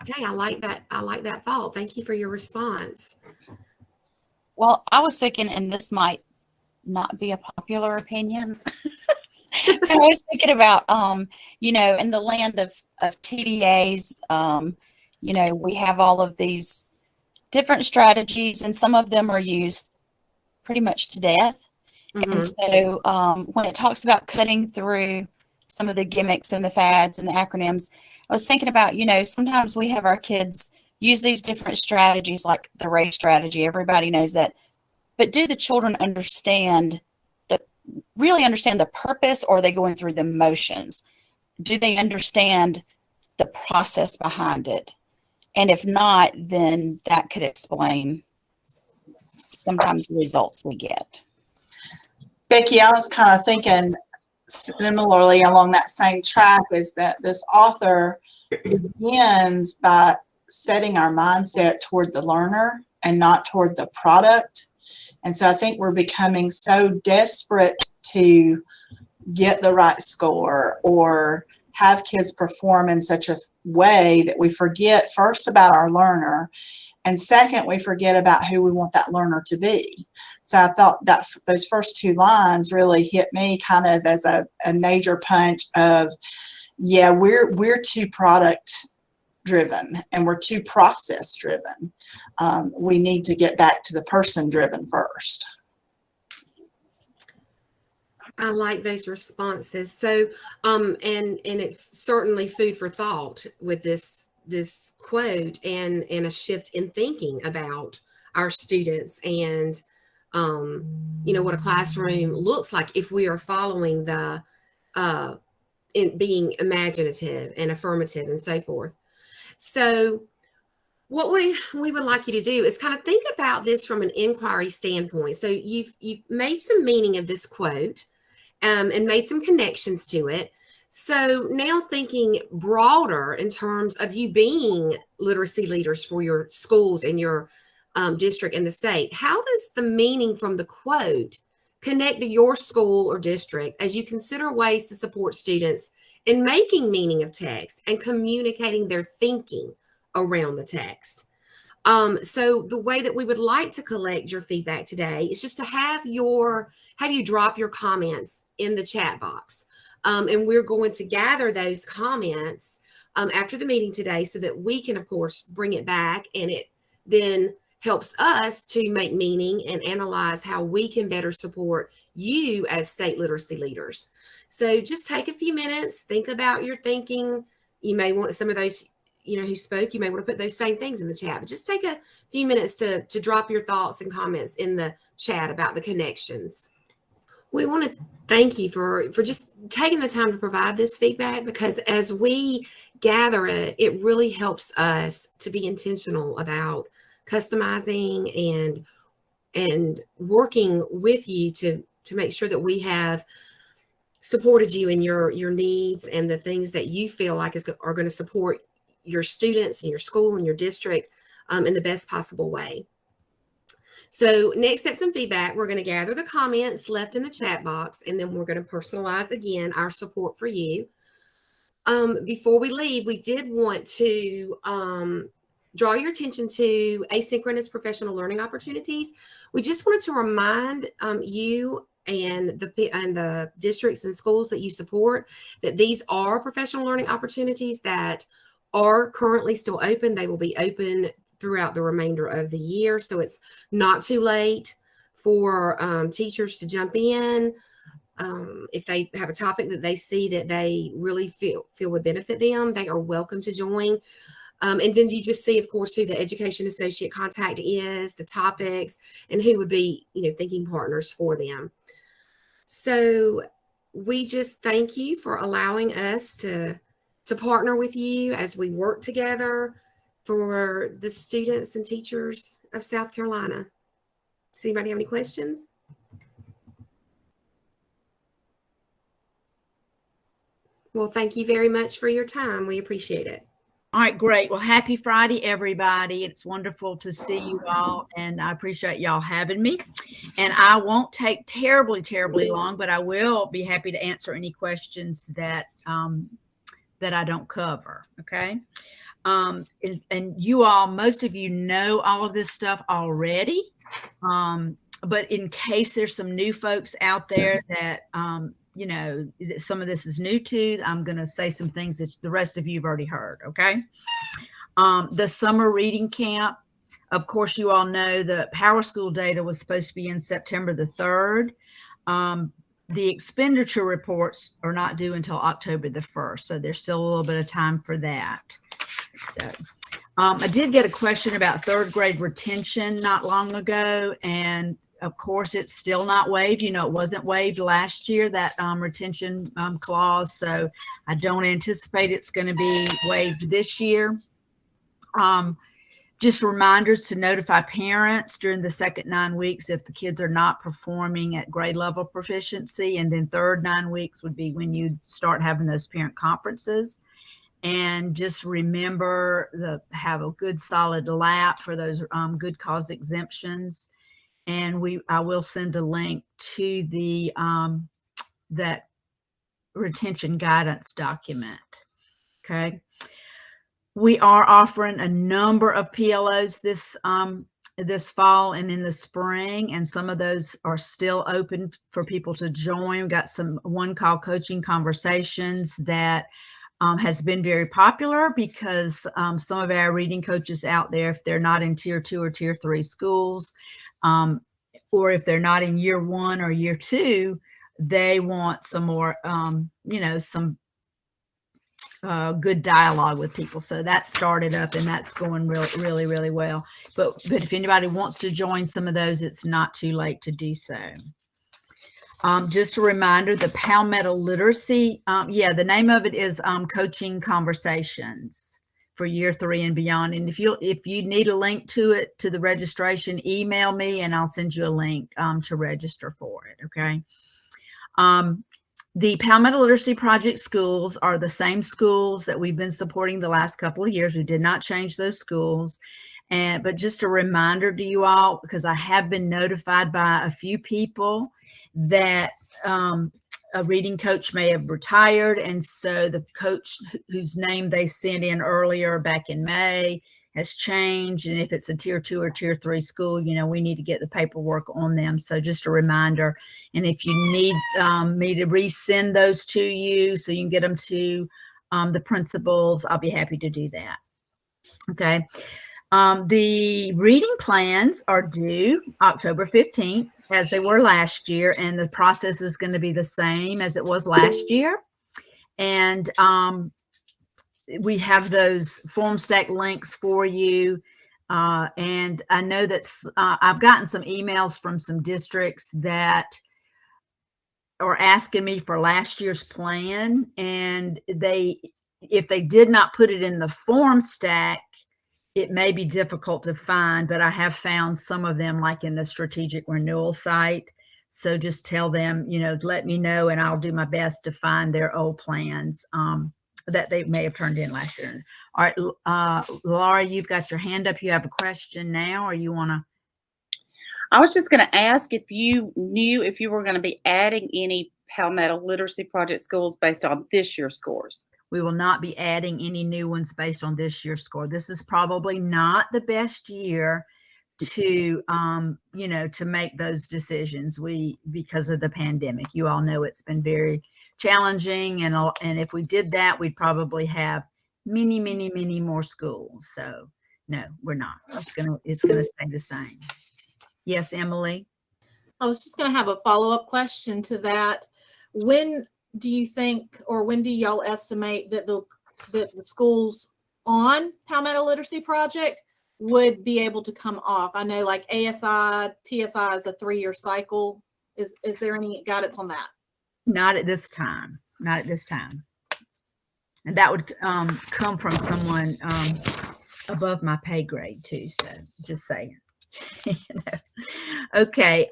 Okay, I like that. I like that thought. Thank you for your response. Well, I was thinking, and this might not be a popular opinion. I was thinking about, you know, in the land of TDAs, you know, we have all of these different strategies, and some of them are used pretty much to death. And so when it talks about cutting through some of the gimmicks and the fads and the acronyms, I was thinking about, you know, sometimes we have our kids use these different strategies, like the race strategy. Everybody knows that. But do the children really understand the purpose, or are they going through the motions? Do they understand the process behind it? And if not, then that could explain sometimes the results we get. Becky, I was kind of thinking similarly along that same track, is that this author begins by setting our mindset toward the learner and not toward the product. And so I think we're becoming so desperate to get the right score or have kids perform in such a way that we forget first about our learner, and second, we forget about who we want that learner to be. So I thought that those first two lines really hit me kind of as a major punch of, yeah, we're too product driven and we're too process driven. We need to get back to the person driven first. I like those responses. So, and it's certainly food for thought with this quote and a shift in thinking about our students and, you know, what a classroom looks like if we are following the, in being imaginative and affirmative and so forth. So what we would like you to do is kind of think about this from an inquiry standpoint. So you've made some meaning of this quote, and made some connections to it. So now thinking broader in terms of you being literacy leaders for your schools and your district and the state, how does the meaning from the quote connect to your school or district as you consider ways to support students in making meaning of text and communicating their thinking around the text? So the way that we would like to collect your feedback today is just to have you drop your comments in the chat box. And we're going to gather those comments after the meeting today so that we can, of course, bring it back, and it then helps us to make meaning and analyze how we can better support you as state literacy leaders. So just take a few minutes, think about your thinking, you may want some of those, who spoke, you may want to put those same things in the chat, but just take a few minutes to drop your thoughts and comments in the chat about the connections. We want to thank you for just taking the time to provide this feedback, because as we gather it, it really helps us to be intentional about customizing and working with you to make sure that we have supported you in your needs and the things that you feel like are going to support your students and your school and your district in the best possible way. So next steps and feedback, we're going to gather the comments left in the chat box, and then we're going to personalize again our support for you. Before we leave, we did want to draw your attention to asynchronous professional learning opportunities. We just wanted to remind you and the districts and schools that you support that these are professional learning opportunities that are currently still open. They will be open throughout the remainder of the year, so it's not too late for teachers to jump in. If they have a topic that they see that they really feel would benefit them, they are welcome to join. And then you just see, of course, who the education associate contact is, the topics, and who would be, thinking partners for them. So we just thank you for allowing us to partner with you as we work together for the students and teachers of South Carolina. Does anybody have any questions? Well, thank you very much for your time. We appreciate it. All right, great. Well, happy Friday, everybody. It's wonderful to see you all, and I appreciate y'all having me. And I won't take terribly long, but I will be happy to answer any questions that that I don't cover, okay? And you all, most of you know all of this stuff already, but in case there's some new folks out there that some of this is new to, I'm going to say some things that the rest of you have already heard, okay? The summer reading camp, of course, you all know the Power School data was supposed to be in September the 3rd. The expenditure reports are not due until October the 1st, so there's still a little bit of time for that. So I did get a question about 3rd grade retention not long ago, and of course, it's still not waived. It wasn't waived last year, that retention clause. So I don't anticipate it's going to be waived this year. Just reminders to notify parents during the second 9 weeks if the kids are not performing at grade level proficiency. And then third 9 weeks would be when you start having those parent conferences. And just remember have a good solid lap for those good cause exemptions. And I will send a link to the that retention guidance document. Okay. We are offering a number of PLOs this fall and in the spring, and some of those are still open for people to join. We've got one called Coaching Conversations that has been very popular because some of our reading coaches out there, if they're not in tier 2 or tier 3 schools, or if they're not in year 1 or year 2, they want some more, some good dialogue with people. So that started up and that's going really well. But if anybody wants to join some of those, it's not too late to do so. Just a reminder, the Palmetto Literacy, the name of it is Coaching Conversations for year 3 and beyond. And if you need a link to it, to the registration, email me and I'll send you a link to register for it. Okay. The Palmetto Literacy Project schools are the same schools that we've been supporting the last couple of years. We did not change those schools. But just a reminder to you all, because I have been notified by a few people that a reading coach may have retired. And so the coach whose name they sent in earlier back in May has changed. And if it's a tier 2 or tier 3 school, we need to get the paperwork on them. So just a reminder. And if you need me to resend those to you so you can get them to the principals, I'll be happy to do that. Okay. The reading plans are due October 15th as they were last year, and the process is going to be the same as it was last year. And we have those form stack links for you. And I know that I've gotten some emails from some districts that are asking me for last year's plan, and if they did not put it in the form stack, it may be difficult to find, but I have found some of them like in the strategic renewal site. So just tell them, let me know, and I'll do my best to find their old plans that they may have turned in last year. All right, Laura, you've got your hand up. You have a question now, or you want to? I was just going to ask if you knew if you were going to be adding any Palmetto Literacy Project schools based on this year's scores. We will not be adding any new ones based on this year's score. This is probably not the best year to, to make those decisions. Because of the pandemic, you all know it's been very challenging. And if we did that, we'd probably have many, many, many more schools. So no, we're not. It's going to stay the same. Yes, Emily? I was just going to have a follow-up question to that. When do you think, or when do y'all estimate that the schools on Palmetto Literacy Project would be able to come off? I know like ASI, TSI is a 3-year cycle. Is there any guidance on that? Not at this time. Not at this time. And that would come from someone above my pay grade too. So just saying. Okay.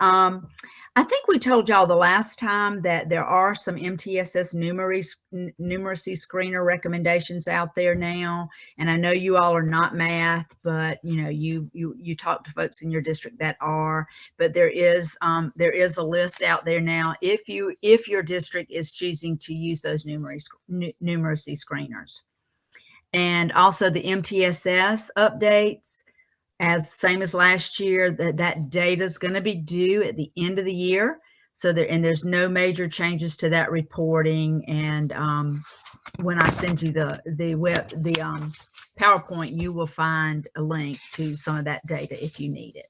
I think we told y'all the last time that there are some MTSS numeracy screener recommendations out there now. And I know you all are not math, but you talk to folks in your district that are, but there is a list out there now if your district is choosing to use those numeracy screeners. And also the MTSS updates, same as last year, that data is going to be due at the end of the year. So there's no major changes to that reporting. And when I send you the PowerPoint, you will find a link to some of that data if you need it.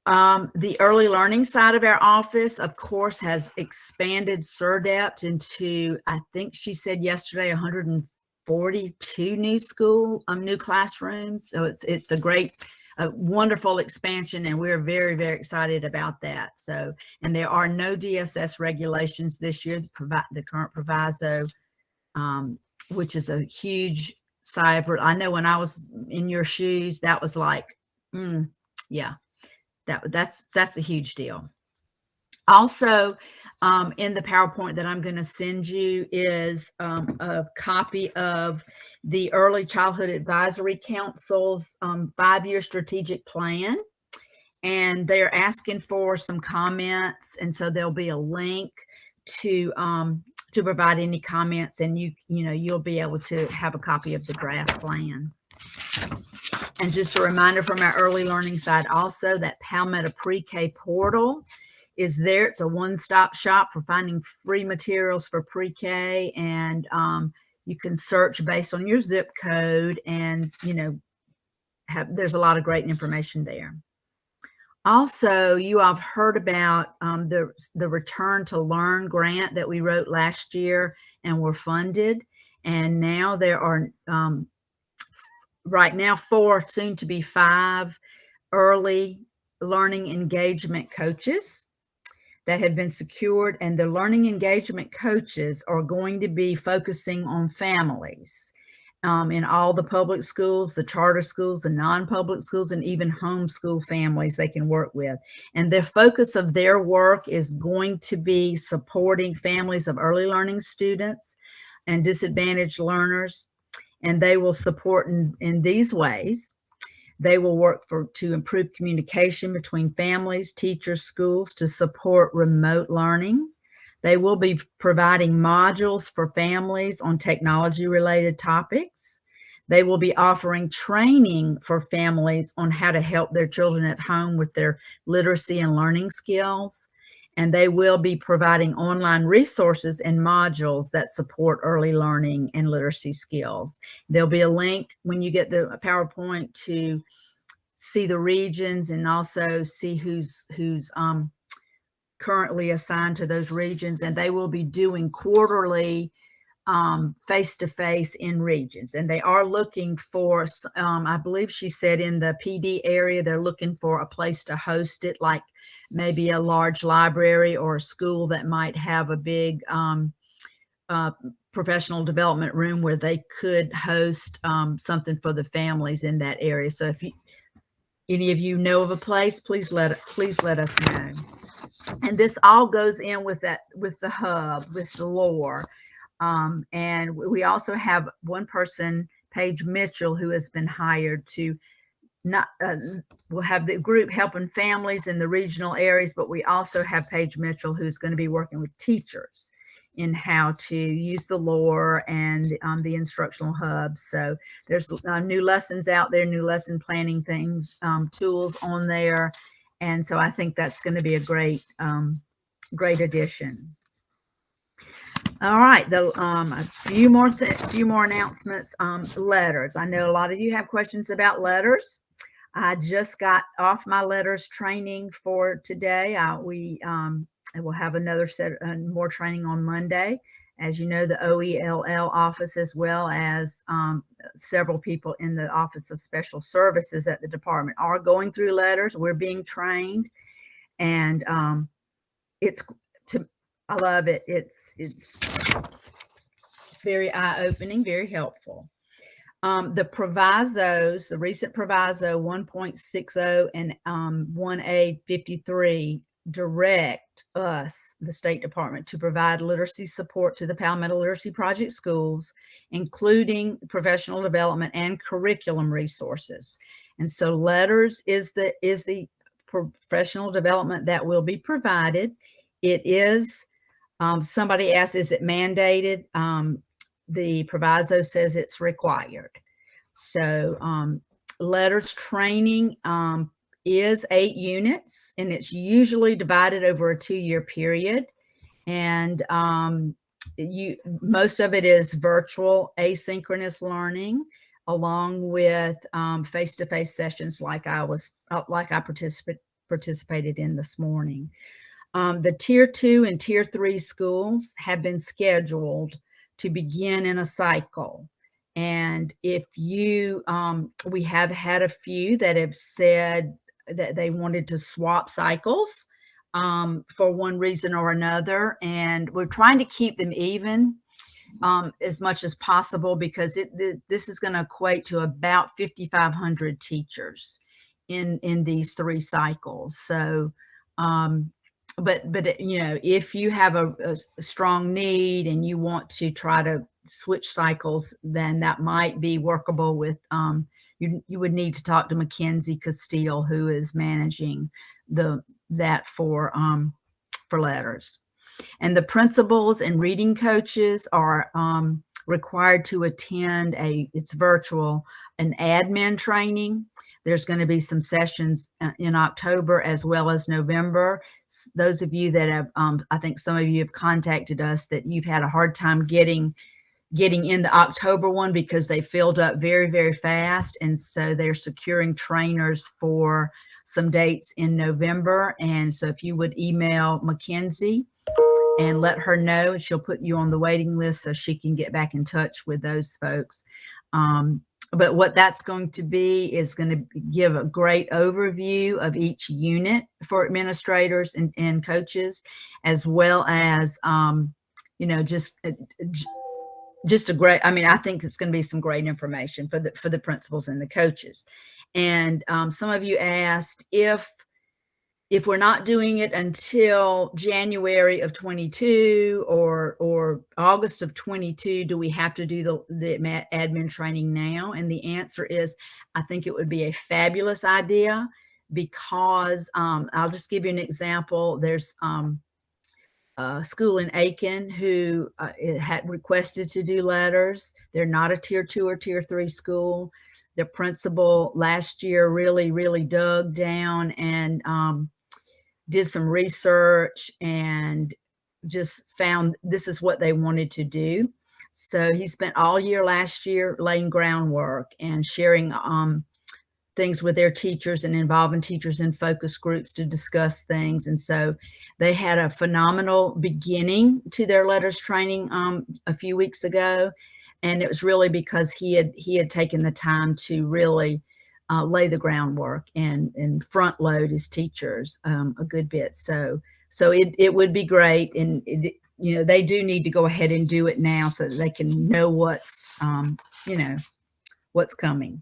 The early learning side of our office, of course, has expanded CERDEPT into, I think she said yesterday, 142 new classrooms. So it's a wonderful expansion, and we're very, very excited about that. So, and there are no DSS regulations this year. The current proviso, which is a huge sigh of relief. I know when I was in your shoes, that was like, yeah, that's a huge deal. Also, in the PowerPoint that I'm going to send you is a copy of the Early Childhood Advisory Council's 5-year strategic plan. And they're asking for some comments. And so there'll be a link to provide any comments, and you'll be able to have a copy of the draft plan. And just a reminder from our early learning side also that Palmetto Pre-K portal is there. It's a one-stop shop for finding free materials for pre-K, and you can search based on your zip code, and there's a lot of great information there. Also, you all have heard about the Return to Learn grant that we wrote last year and were funded, and now there are right now 4, soon to be 5 early learning engagement coaches that have been secured, and the learning engagement coaches are going to be focusing on families in all the public schools, the charter schools, the non-public schools, and even homeschool families they can work with. And the focus of their work is going to be supporting families of early learning students and disadvantaged learners. And they will support in these ways. They will work to improve communication between families, teachers, schools to support remote learning. They will be providing modules for families on technology-related topics. They will be offering training for families on how to help their children at home with their literacy and learning skills. And they will be providing online resources and modules that support early learning and literacy skills. There'll be a link when you get the PowerPoint to see the regions and also see who's currently assigned to those regions. And they will be doing quarterly face-to-face in regions, and they are looking for, I believe she said in the PD area, they're looking for a place to host it, like maybe a large library or a school that might have a big professional development room where they could host something for the families in that area. So if any of you know of a place, please let us know. And this all goes in with the hub, with the lore. And we also have one person, Paige Mitchell, who has been hired to we'll have the group helping families in the regional areas, but we also have Paige Mitchell, who's going to be working with teachers in how to use the lore and the instructional hub. So there's new lessons out there, new lesson planning things, tools on there. And so I think that's going to be a great addition. All right, a few more announcements. Letters. I know a lot of you have questions about letters. I just got off my letters training for today. We will have another set more training on Monday. As you know, the OELL office, as well as several people in the Office of Special Services at the department, are going through letters. We're being trained, and I love it. It's very eye-opening, very helpful. The provisos, the recent proviso 1.60 and 1A53 direct us, the State Department, to provide literacy support to the Palmetto Literacy Project schools, including professional development and curriculum resources. And so letters is the professional development that will be provided. It is, somebody asked, is it mandated? The proviso says it's required. So letters training is 8 units, and it's usually divided over a 2-year period. And most of it is virtual asynchronous learning, along with face-to-face sessions like I participated in this morning. The Tier 2 and Tier 3 schools have been scheduled to begin in a cycle. And if you, we have had a few that have said that they wanted to swap cycles for one reason or another. And we're trying to keep them even as much as possible, because this is going to equate to about 5,500 teachers in these 3 cycles. So, but you know, if you have a strong need and you want to try to switch cycles, then that might be workable with you would need to talk to Mackenzie Castile, who is managing that for letters. And the principals and reading coaches are required to attend it's virtual, an admin training. There's going to be some sessions in October as well as November. Those of you that have, I think some of you have contacted us that you've had a hard time getting in the October one because they filled up very, very fast. And so they're securing trainers for some dates in November. And so if you would email Mackenzie and let her know, she'll put you on the waiting list so she can get back in touch with those folks. But what that's going to be is going to give a great overview of each unit for administrators and coaches, as well as, you know, just a great, I mean, I think it's going to be some great information for the principals and the coaches. And some of you asked if we're not doing it until January of 22 or August of 22, do we have to do the admin training now? And the answer is, I think it would be a fabulous idea, because I'll just give you an example. There's a school in Aiken who had requested to do letters. They're not a Tier 2 or Tier 3 school. The principal last year really, really dug down and did some research and just found this is what they wanted to do. So he spent all year last year laying groundwork and sharing things with their teachers and involving teachers in focus groups to discuss things. And so they had a phenomenal beginning to their letters training a few weeks ago. And it was really because he had taken the time to really lay the groundwork and front load his teachers a good bit. So it would be great. And you know, they do need to go ahead and do it now so that they can know what's, you know, what's coming.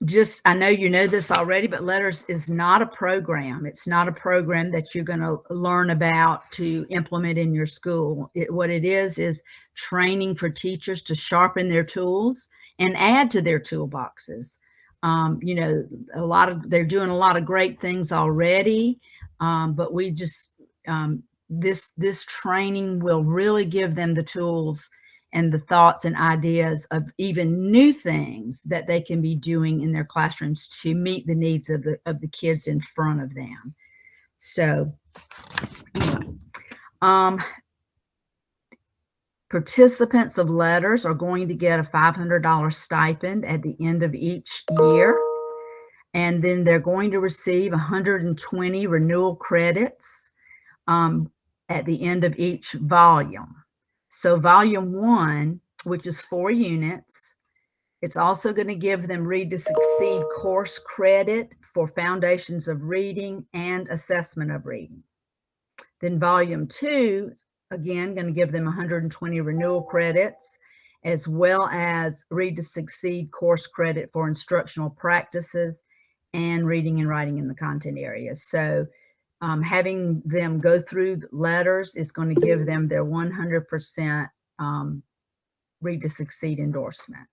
Just, I know you know this already, but letters is not a program. It's not a program that you're going to learn about to implement in your school. What it is training for teachers to sharpen their tools and add to their toolboxes. You know, they're doing a lot of great things already, but we just, this training will really give them the tools and the thoughts and ideas of even new things that they can be doing in their classrooms to meet the needs of the kids in front of them. So, participants of letters are going to get a $500 stipend at the end of each year. And then they're going to receive 120 renewal credits at the end of each volume. So volume 1, which is 4 units, it's also going to give them Read to Succeed course credit for foundations of reading and assessment of reading. Then volume 2, again, going to give them 120 renewal credits, as well as Read to Succeed course credit for instructional practices and reading and writing in the content areas. So having them go through letters is going to give them their 100% Read to Succeed endorsement.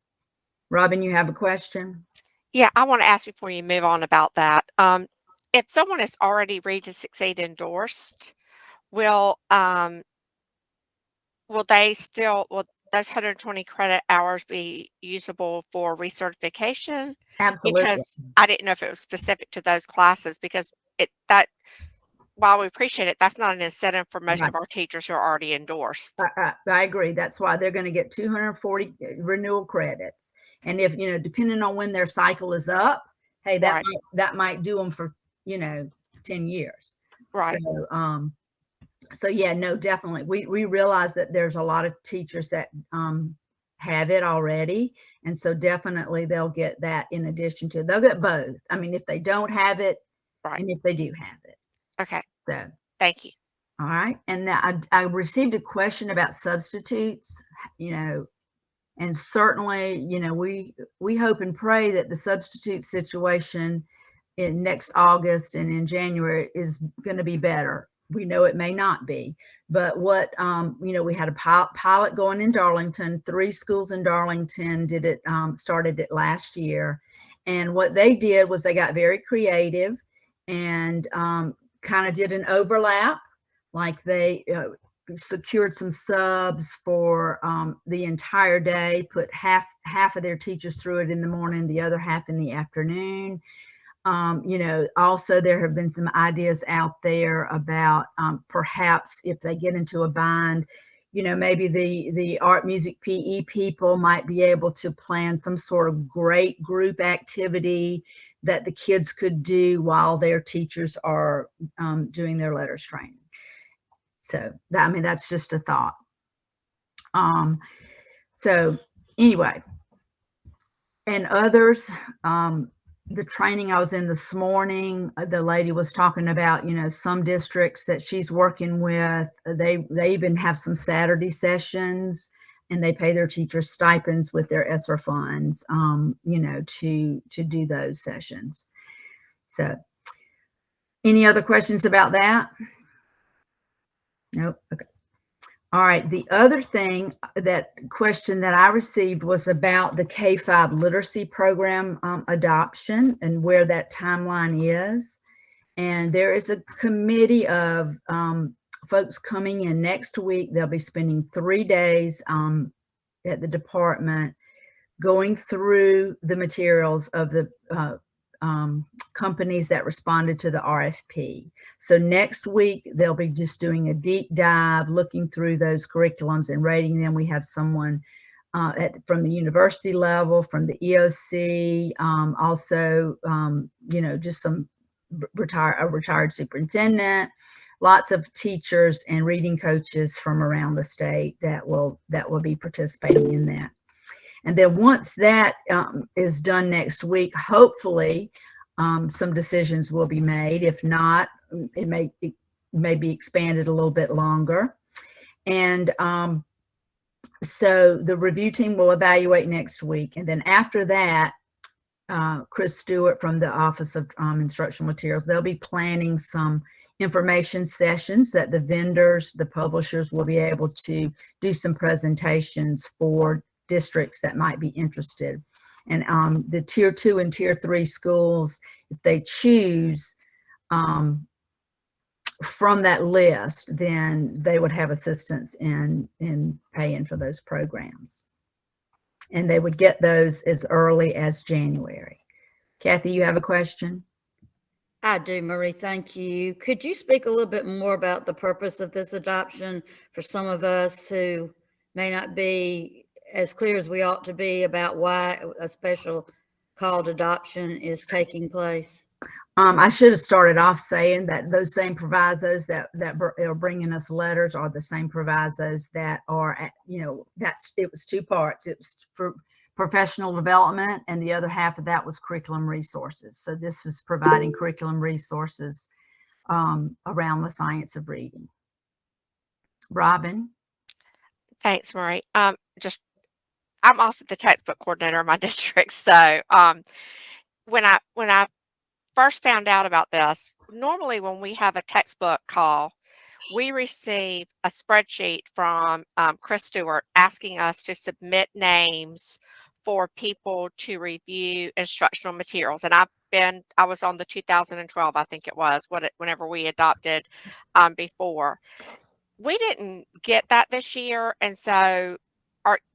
Robin, you have a question? Yeah, I want to ask before you move on about that. If someone is already Read to Succeed endorsed, will those 120 credit hours be usable for recertification? Absolutely. Because I didn't know if it was specific to those classes, because while we appreciate it, that's not an incentive for most of our teachers who are already endorsed. I agree. That's why they're going to get 240 renewal credits. And if, you know, depending on when their cycle is up, hey, that might do them for, you know, 10 years. Right. So yeah, no, definitely. We realize that there's a lot of teachers that have it already. And so definitely they'll get that in addition to, they'll get both. I mean, if they don't have it, and if they do have it. Okay. So thank you. All right. And now I received a question about substitutes, you know, and certainly, you know, we hope and pray that the substitute situation in next August and in January is going to be better. We know it may not be, but what, you know, we had a pilot going in Darlington. 3 schools in Darlington did it, started it last year. And what they did was they got very creative and kind of did an overlap, like they secured some subs for the entire day, put half of their teachers through it in the morning, the other half in the afternoon. You know, also there have been some ideas out there about perhaps if they get into a bind, you know, maybe the art, music, PE people might be able to plan some sort of great group activity that the kids could do while their teachers are doing their letters training. So that, I mean, that's just a thought. So anyway, and others, the training I was in this morning, the lady was talking about, you know, some districts that she's working with, they even have some Saturday sessions and they pay their teachers stipends with their ESSER funds, you know, to do those sessions. So any other questions about that? Nope. Okay. All right. The other thing, that question that I received was about the K-5 literacy program adoption and where that timeline is. And there is a committee of folks coming in next week. They'll be spending 3 days at the department going through the materials of the companies that responded to the RFP. So next week, they'll be just doing a deep dive, looking through those curriculums and rating them. We have someone from the university level, from the EOC, also, just some a retired superintendent, lots of teachers and reading coaches from around the state that will be participating in that. And then once that is done next week, hopefully some decisions will be made. If not, it may be expanded a little bit longer. And so the review team will evaluate next week. And then after that, Chris Stewart from the Office of Instructional Materials, they'll be planning some information sessions that the vendors, the publishers will be able to do some presentations for districts that might be interested. And the tier 2 and tier 3 schools, if they choose from that list, then they would have assistance in paying for those programs. And they would get those as early as January. Kathy, you have a question? I do, Marie. Thank you. Could you speak a little bit more about the purpose of this adoption for some of us who may not be as clear as we ought to be about why a special called adoption is taking place? I should have started off saying that those same provisos that are bringing us letters are the same provisos that are, it was two parts. It was for professional development, and the other half of that was curriculum resources. So this is providing curriculum resources around the science of reading. Robin? Thanks, Marie. I'm also the textbook coordinator of my district. So when I first found out about this, normally when we have a textbook call, we receive a spreadsheet from Chris Stewart asking us to submit names for people to review instructional materials. And I was on the 2012, I think it was, whenever we adopted before. We didn't get that this year, and so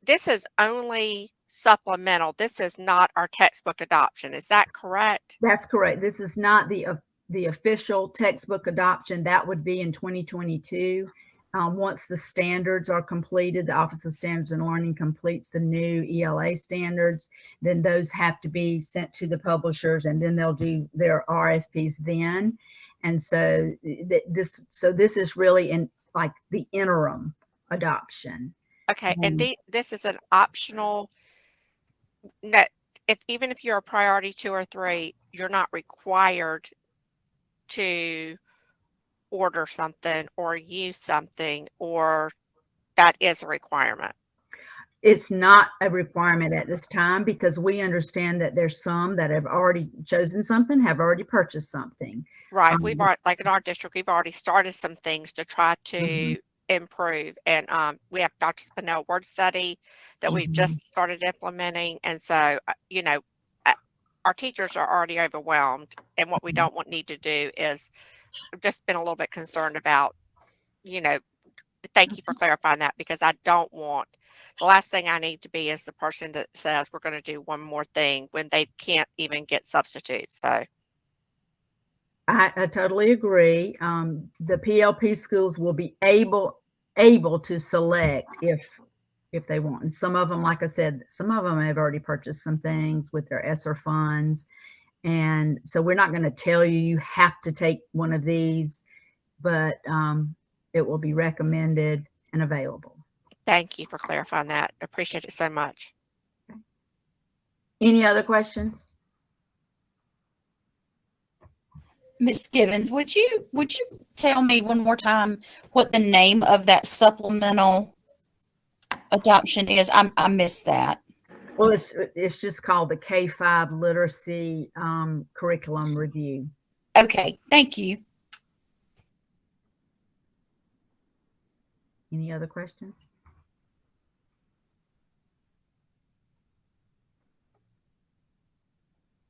this is only supplemental. This is not our textbook adoption. Is that correct? That's correct. This is not the official textbook adoption. That would be in 2022. Once the standards are completed, the Office of Standards and Learning completes the new ELA standards, then those have to be sent to the publishers, and then they'll do their RFPs then. And so this is really in like the interim adoption. Okay, and this is an optional. Even if you're a priority 2 or 3, you're not required to order something or use something, or that is a requirement. It's not a requirement at this time because we understand that there's some that have already chosen something, have already purchased something. Right. We've already, like in our district, we've already started some things to try to improve. And we have Dr. Spinell word study that we've just started implementing. And so, our teachers are already overwhelmed. And what we don't need to do is just been a little bit concerned about, thank you for clarifying that, because I don't want, the last thing I need to be is the person that says we're going to do one more thing when they can't even get substitutes. So I totally agree. The PLP schools will be able to select if they want. And some of them, like I said, some of them have already purchased some things with their ESSER funds. And so we're not going to tell you have to take one of these, but it will be recommended and available. Thank you for clarifying that. I appreciate it so much. Any other questions? Ms. Gibbons, would you tell me one more time what the name of that supplemental adoption is? I missed that. Well, it's just called the K-5 Literacy Curriculum Review. Okay, thank you. Any other questions?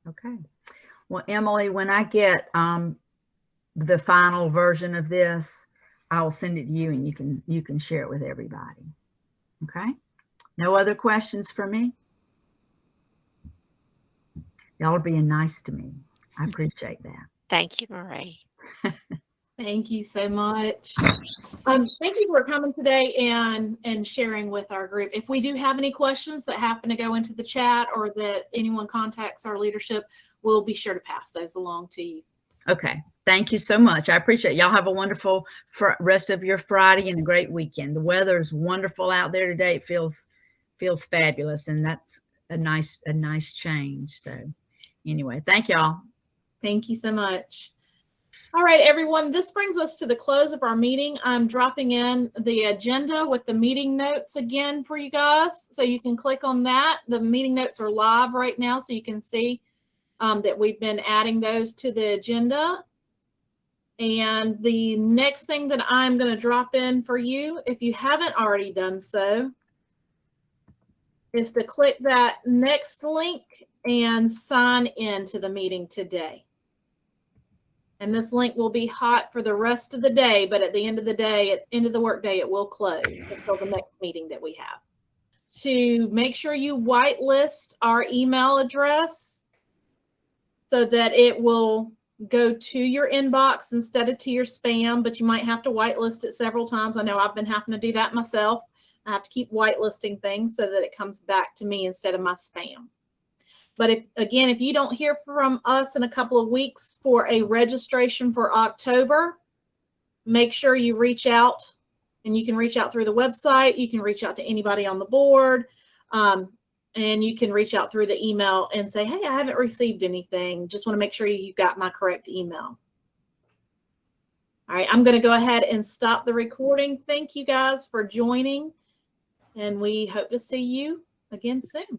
Okay. Well, Emily, when I get the final version of this, I'll send it to you and you can share it with everybody. Okay. No other questions for me? Y'all are being nice to me. I appreciate that. Thank you, Marie. Thank you so much. Thank you for coming today and sharing with our group. If we do have any questions that happen to go into the chat or that anyone contacts our leadership, we'll be sure to pass those along to you. Okay. Thank you so much. I appreciate it. Y'all have a wonderful rest of your Friday and a great weekend. The weather is wonderful out there today. It feels fabulous, and that's a nice change. So anyway, thank y'all. Thank you so much. All right, everyone, this brings us to the close of our meeting. I'm dropping in the agenda with the meeting notes again for you guys. So you can click on that. The meeting notes are live right now, so you can see that we've been adding those to the agenda. And the next thing that I'm going to drop in for you, if you haven't already done so, is to click that next link and sign in to the meeting today. And this link will be hot for the rest of the day, but at the end of the day, at the end of the workday, it will close until the next meeting that we have. To make sure you whitelist our email address so that it will go to your inbox instead of to your spam, but you might have to whitelist it several times. I know I've been having to do that myself. I have to keep whitelisting things so that it comes back to me instead of my spam. But if you don't hear from us in a couple of weeks for a registration for October, make sure you reach out, and you can reach out through the website. You can reach out to anybody on the board, and you can reach out through the email and say, hey, I haven't received anything. Just want to make sure you got my correct email. All right, I'm going to go ahead and stop the recording. Thank you guys for joining, and we hope to see you again soon.